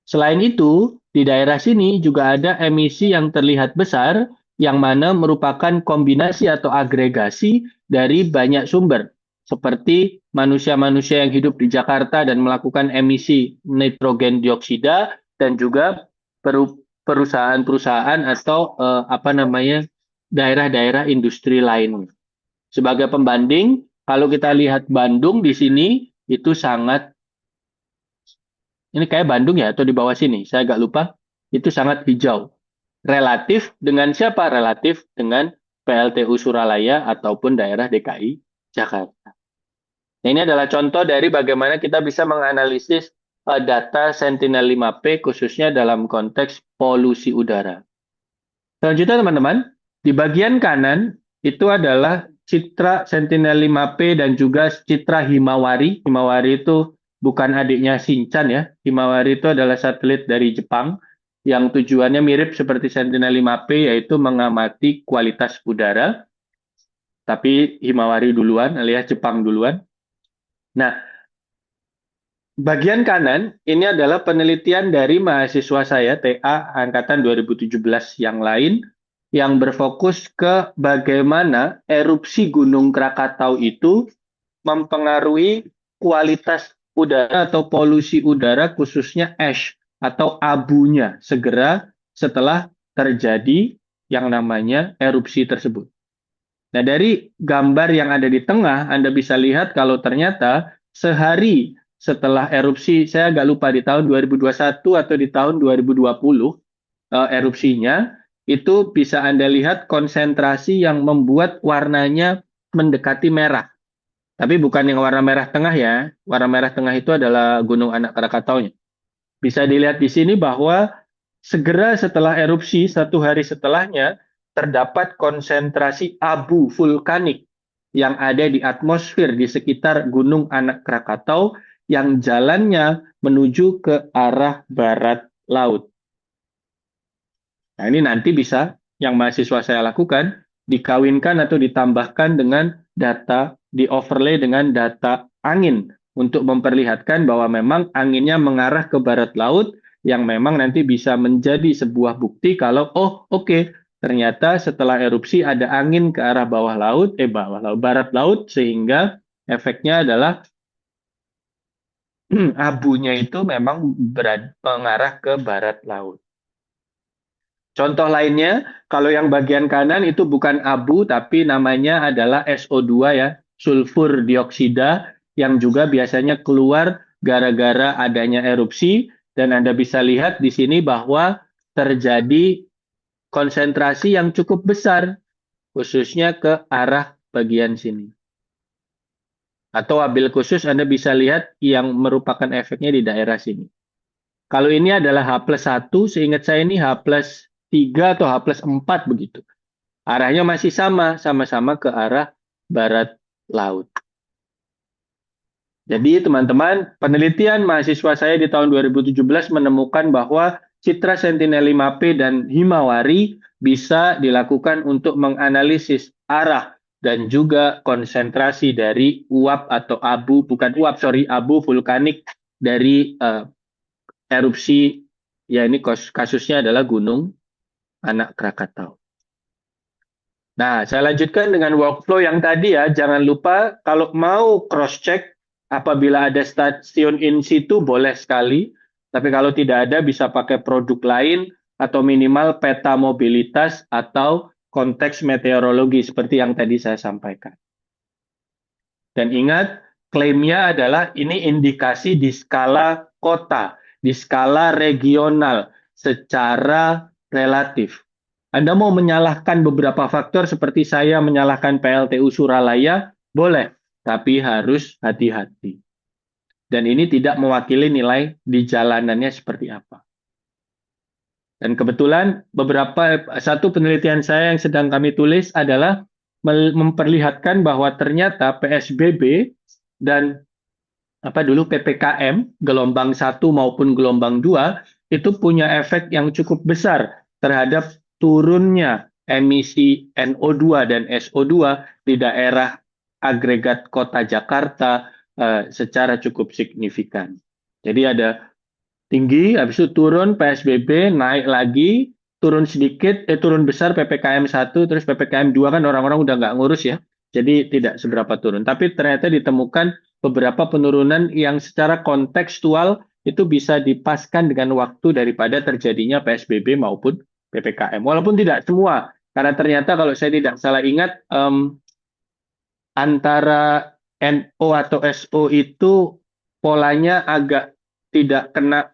Selain itu, di daerah sini juga ada emisi yang terlihat besar, yang mana merupakan kombinasi atau agregasi dari banyak sumber, seperti manusia-manusia yang hidup di Jakarta dan melakukan emisi nitrogen dioksida, dan juga perusahaan-perusahaan atau daerah-daerah industri lain. Sebagai pembanding, kalau kita lihat Bandung di sini, itu sangat, ini kayak Bandung ya, atau di bawah sini, saya agak lupa, itu sangat hijau. Relatif dengan siapa? Relatif dengan PLTU Suralaya ataupun daerah DKI Jakarta. Nah, ini adalah contoh dari bagaimana kita bisa menganalisis data Sentinel-5P khususnya dalam konteks polusi udara. Selanjutnya teman-teman, di bagian kanan itu adalah citra Sentinel-5P dan juga citra Himawari. Himawari itu bukan adiknya Shinchan ya. Himawari itu adalah satelit dari Jepang yang tujuannya mirip seperti Sentinel-5P, yaitu mengamati kualitas udara. Tapi Himawari duluan alias Jepang duluan. Nah, bagian kanan ini adalah penelitian dari mahasiswa saya TA angkatan 2017 yang lain yang berfokus ke bagaimana erupsi Gunung Krakatau itu mempengaruhi kualitas udara atau polusi udara khususnya ash atau abunya segera setelah terjadi yang namanya erupsi tersebut. Nah, dari gambar yang ada di tengah, Anda bisa lihat kalau ternyata sehari setelah erupsi, saya agak lupa di tahun 2021 atau di tahun 2020, erupsinya, itu bisa Anda lihat konsentrasi yang membuat warnanya mendekati merah. Tapi bukan yang warna merah tengah ya. Warna merah tengah itu adalah Gunung Anak Krakataunya. Bisa dilihat di sini bahwa segera setelah erupsi, satu hari setelahnya, terdapat konsentrasi abu vulkanik yang ada di atmosfer di sekitar Gunung Anak Krakatau yang jalannya menuju ke arah barat laut. Nah, ini nanti bisa yang mahasiswa saya lakukan dikawinkan atau ditambahkan dengan data, di overlay dengan data angin untuk memperlihatkan bahwa memang anginnya mengarah ke barat laut yang memang nanti bisa menjadi sebuah bukti kalau oke, ternyata setelah erupsi ada angin ke arah bawah laut, barat laut sehingga efeknya adalah abunya itu memang mengarah ke barat laut. Contoh lainnya, kalau yang bagian kanan itu bukan abu, tapi namanya adalah SO2 ya, sulfur dioksida, yang juga biasanya keluar gara-gara adanya erupsi. Dan Anda bisa lihat di sini bahwa terjadi konsentrasi yang cukup besar, khususnya ke arah bagian sini. Atau wabil khusus Anda bisa lihat yang merupakan efeknya di daerah sini. Kalau ini adalah H plus 1, seingat saya ini H plus 3 atau H plus 4 begitu. Arahnya masih sama-sama ke arah barat laut. Jadi teman-teman, penelitian mahasiswa saya di tahun 2017 menemukan bahwa citra Sentinel-5P dan Himawari bisa dilakukan untuk menganalisis arah dan juga konsentrasi dari uap atau abu, bukan uap, sorry, abu vulkanik dari erupsi, ya ini kasusnya adalah Gunung Anak Krakatau. Nah, saya lanjutkan dengan workflow yang tadi ya. Jangan lupa kalau mau cross-check apabila ada stasiun in situ boleh sekali. Tapi kalau tidak ada bisa pakai produk lain atau minimal peta mobilitas atau konteks meteorologi seperti yang tadi saya sampaikan. Dan ingat, klaimnya adalah ini indikasi di skala kota, di skala regional, secara relatif. Anda mau menyalahkan beberapa faktor seperti saya menyalahkan PLTU Suralaya, boleh, tapi harus hati-hati. Dan ini tidak mewakili nilai di jalanannya seperti apa. Dan kebetulan satu penelitian saya yang sedang kami tulis adalah memperlihatkan bahwa ternyata PSBB dan PPKM gelombang 1 maupun gelombang 2 itu punya efek yang cukup besar terhadap turunnya emisi NO2 dan SO2 di daerah agregat kota Jakarta secara cukup signifikan. Jadi ada tinggi, habis itu turun PSBB, naik lagi, turun sedikit, turun besar PPKM 1, terus PPKM 2 kan orang-orang udah nggak ngurus ya, jadi tidak seberapa turun. Tapi ternyata ditemukan beberapa penurunan yang secara kontekstual itu bisa dipaskan dengan waktu daripada terjadinya PSBB maupun PPKM. Walaupun tidak semua, karena ternyata kalau saya tidak salah ingat, antara NO atau SO itu polanya agak tidak kena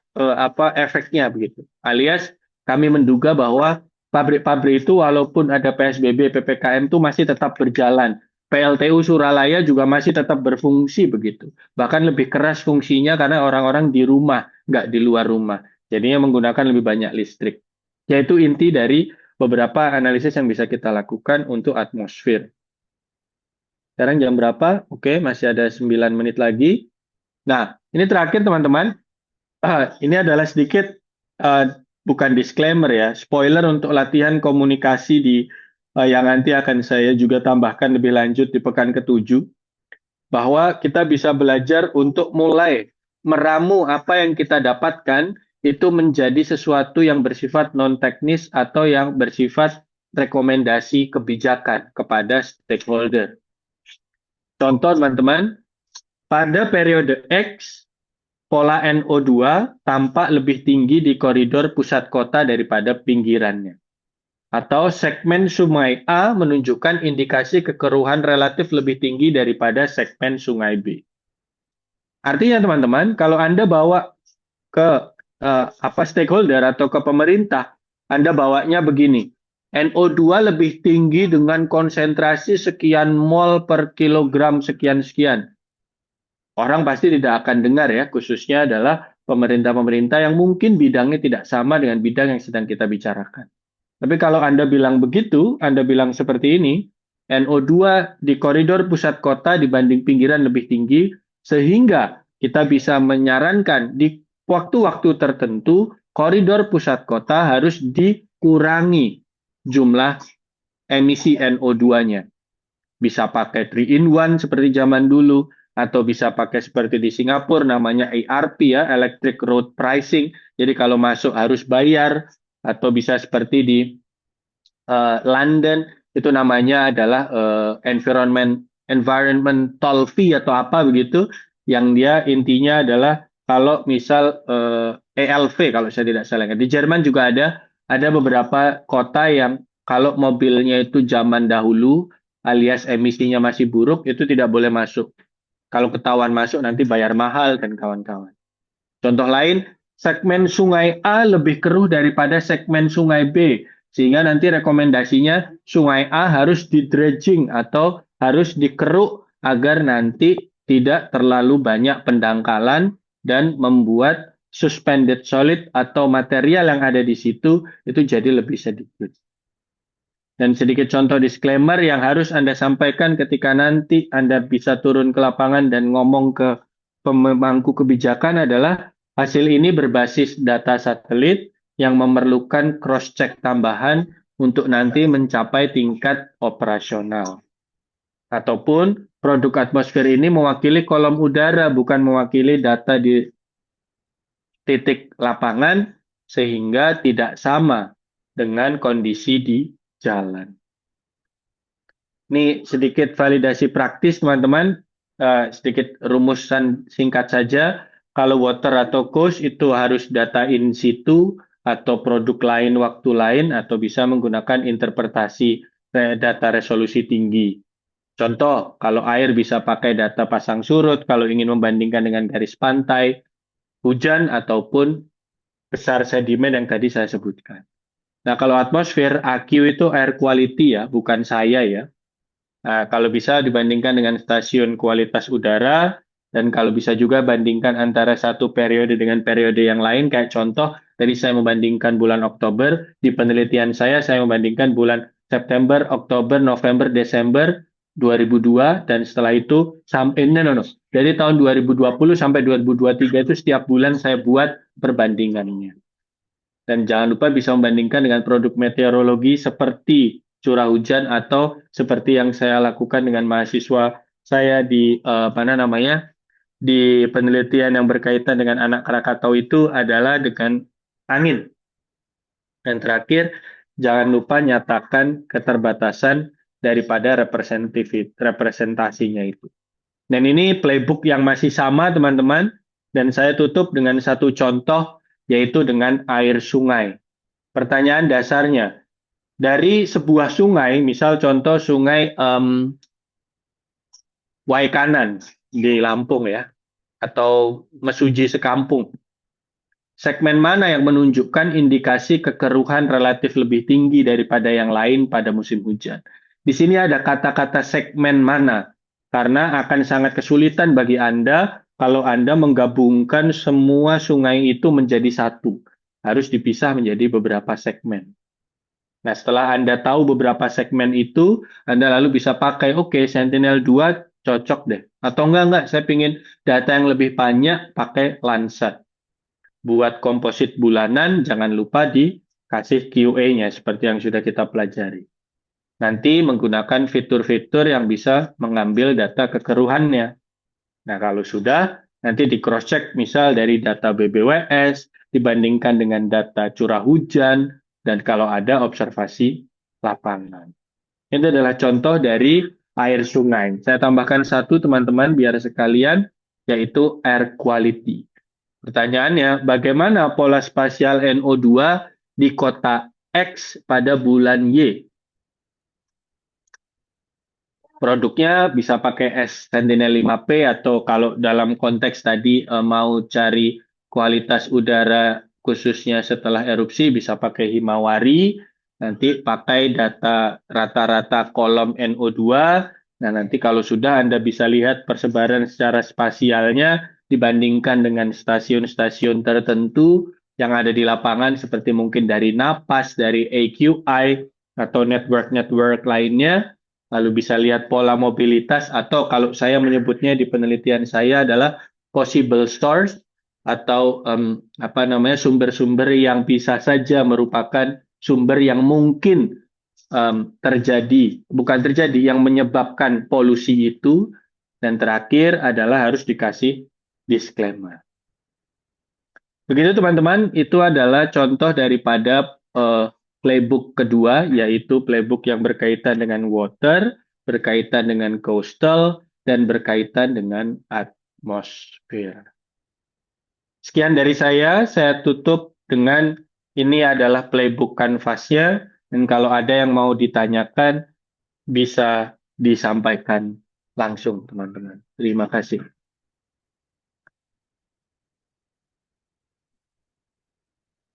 efeknya begitu. Alias kami menduga bahwa pabrik-pabrik itu walaupun ada PSBB, PPKM itu masih tetap berjalan. PLTU Suralaya juga masih tetap berfungsi begitu. Bahkan lebih keras fungsinya karena orang-orang di rumah, nggak di luar rumah. Jadinya menggunakan lebih banyak listrik. Yaitu inti dari beberapa analisis yang bisa kita lakukan untuk atmosfer. Sekarang jam berapa? Oke, masih ada 9 menit lagi. Nah, ini terakhir teman-teman. Ini adalah sedikit bukan disclaimer ya, spoiler untuk latihan komunikasi yang nanti akan saya juga tambahkan lebih lanjut di pekan ke-7, bahwa kita bisa belajar untuk mulai meramu apa yang kita dapatkan itu menjadi sesuatu yang bersifat non-teknis atau yang bersifat rekomendasi kebijakan kepada stakeholder. Contoh teman-teman, pada periode X, pola NO2 tampak lebih tinggi di koridor pusat kota daripada pinggirannya. Atau segmen sungai A menunjukkan indikasi kekeruhan relatif lebih tinggi daripada segmen sungai B. Artinya teman-teman, kalau Anda bawa ke stakeholder atau ke pemerintah, Anda bawanya begini. NO2 lebih tinggi dengan konsentrasi sekian mol per kilogram sekian-sekian. Orang pasti tidak akan dengar ya, khususnya adalah pemerintah-pemerintah yang mungkin bidangnya tidak sama dengan bidang yang sedang kita bicarakan. Tapi kalau Anda bilang begitu, Anda bilang seperti ini, NO2 di koridor pusat kota dibanding pinggiran lebih tinggi, sehingga kita bisa menyarankan di waktu-waktu tertentu koridor pusat kota harus dikurangi jumlah emisi NO2-nya. Bisa pakai 3 in 1 seperti zaman dulu, atau bisa pakai seperti di Singapura namanya ERP ya, Electric Road Pricing. Jadi kalau masuk harus bayar, atau bisa seperti di London itu namanya adalah environmental fee atau apa begitu, yang dia intinya adalah kalau misal ELV kalau saya tidak salah. Di Jerman juga ada beberapa kota yang kalau mobilnya itu zaman dahulu alias emisinya masih buruk itu tidak boleh masuk. Kalau ketahuan masuk nanti bayar mahal dan kawan-kawan. Contoh lain, segmen sungai A lebih keruh daripada segmen sungai B. Sehingga nanti rekomendasinya sungai A harus di-dredging atau harus dikeruk agar nanti tidak terlalu banyak pendangkalan dan membuat suspended solid atau material yang ada di situ itu jadi lebih sedikit. Dan sedikit contoh disclaimer yang harus Anda sampaikan ketika nanti Anda bisa turun ke lapangan dan ngomong ke pemangku kebijakan adalah hasil ini berbasis data satelit yang memerlukan cross-check tambahan untuk nanti mencapai tingkat operasional. Ataupun produk atmosfer ini mewakili kolom udara, bukan mewakili data di titik lapangan, sehingga tidak sama dengan kondisi di jalan. Ini sedikit validasi praktis, teman-teman. Sedikit rumusan singkat saja. Kalau water atau coast itu harus data in situ atau produk lain waktu lain atau bisa menggunakan interpretasi data resolusi tinggi. Contoh, kalau air bisa pakai data pasang surut, kalau ingin membandingkan dengan garis pantai, hujan ataupun besar sedimen yang tadi saya sebutkan. Nah, kalau atmosfer, AQ itu air quality ya, bukan saya ya. Nah, kalau bisa dibandingkan dengan stasiun kualitas udara, dan kalau bisa juga bandingkan antara satu periode dengan periode yang lain, kayak contoh, tadi saya membandingkan bulan Oktober, di penelitian saya membandingkan bulan September, Oktober, November, Desember 2002, dan setelah itu, sampai, dari tahun 2020 sampai 2023 itu setiap bulan saya buat perbandingannya. Dan jangan lupa bisa membandingkan dengan produk meteorologi seperti curah hujan atau seperti yang saya lakukan dengan mahasiswa saya di mana namanya di penelitian yang berkaitan dengan anak Krakatau itu adalah dengan angin. Dan terakhir, jangan lupa nyatakan keterbatasan daripada representasinya itu. Dan ini playbook yang masih sama, teman-teman. Dan saya tutup dengan satu contoh, yaitu dengan air sungai. Pertanyaan dasarnya, dari sebuah sungai, misal contoh sungai Waikanan di Lampung ya, atau Mesuji Sekampung. Segmen mana yang menunjukkan indikasi kekeruhan relatif lebih tinggi daripada yang lain pada musim hujan? Di sini ada kata-kata segmen mana, karena akan sangat kesulitan bagi Anda kalau Anda menggabungkan semua sungai itu menjadi satu. Harus dipisah menjadi beberapa segmen. Nah, setelah Anda tahu beberapa segmen itu, Anda lalu bisa pakai, oke, Sentinel-2 cocok deh. Atau enggak, saya ingin data yang lebih banyak, pakai Landsat. Buat komposit bulanan, jangan lupa dikasih QA-nya, seperti yang sudah kita pelajari. Nanti menggunakan fitur-fitur yang bisa mengambil data kekeruhannya. Nah, kalau sudah, nanti di cross-check misal dari data BBWS, dibandingkan dengan data curah hujan, dan kalau ada observasi lapangan. Itu adalah contoh dari air sungai. Saya tambahkan satu, teman-teman, biar sekalian, yaitu air quality. Pertanyaannya, bagaimana pola spasial NO2 di kota X pada bulan Y? Produknya bisa pakai Sentinel-5P atau kalau dalam konteks tadi mau cari kualitas udara khususnya setelah erupsi bisa pakai Himawari, nanti pakai data rata-rata kolom NO2. Nah, nanti kalau sudah Anda bisa lihat persebaran secara spasialnya dibandingkan dengan stasiun-stasiun tertentu yang ada di lapangan seperti mungkin dari NAPAS, dari AQI, atau network-network lainnya. lalu bisa lihat pola mobilitas, atau kalau saya menyebutnya di penelitian saya adalah possible source, atau apa namanya, sumber-sumber yang bisa saja merupakan sumber yang mungkin terjadi, bukan terjadi, yang menyebabkan polusi itu. Dan terakhir adalah harus dikasih disclaimer. Begitu teman-teman, itu adalah contoh daripada playbook kedua, yaitu playbook yang berkaitan dengan water, berkaitan dengan coastal, dan berkaitan dengan atmosfer. Sekian dari saya tutup dengan ini adalah playbook kanvasnya, dan kalau ada yang mau ditanyakan, bisa disampaikan langsung teman-teman. Terima kasih.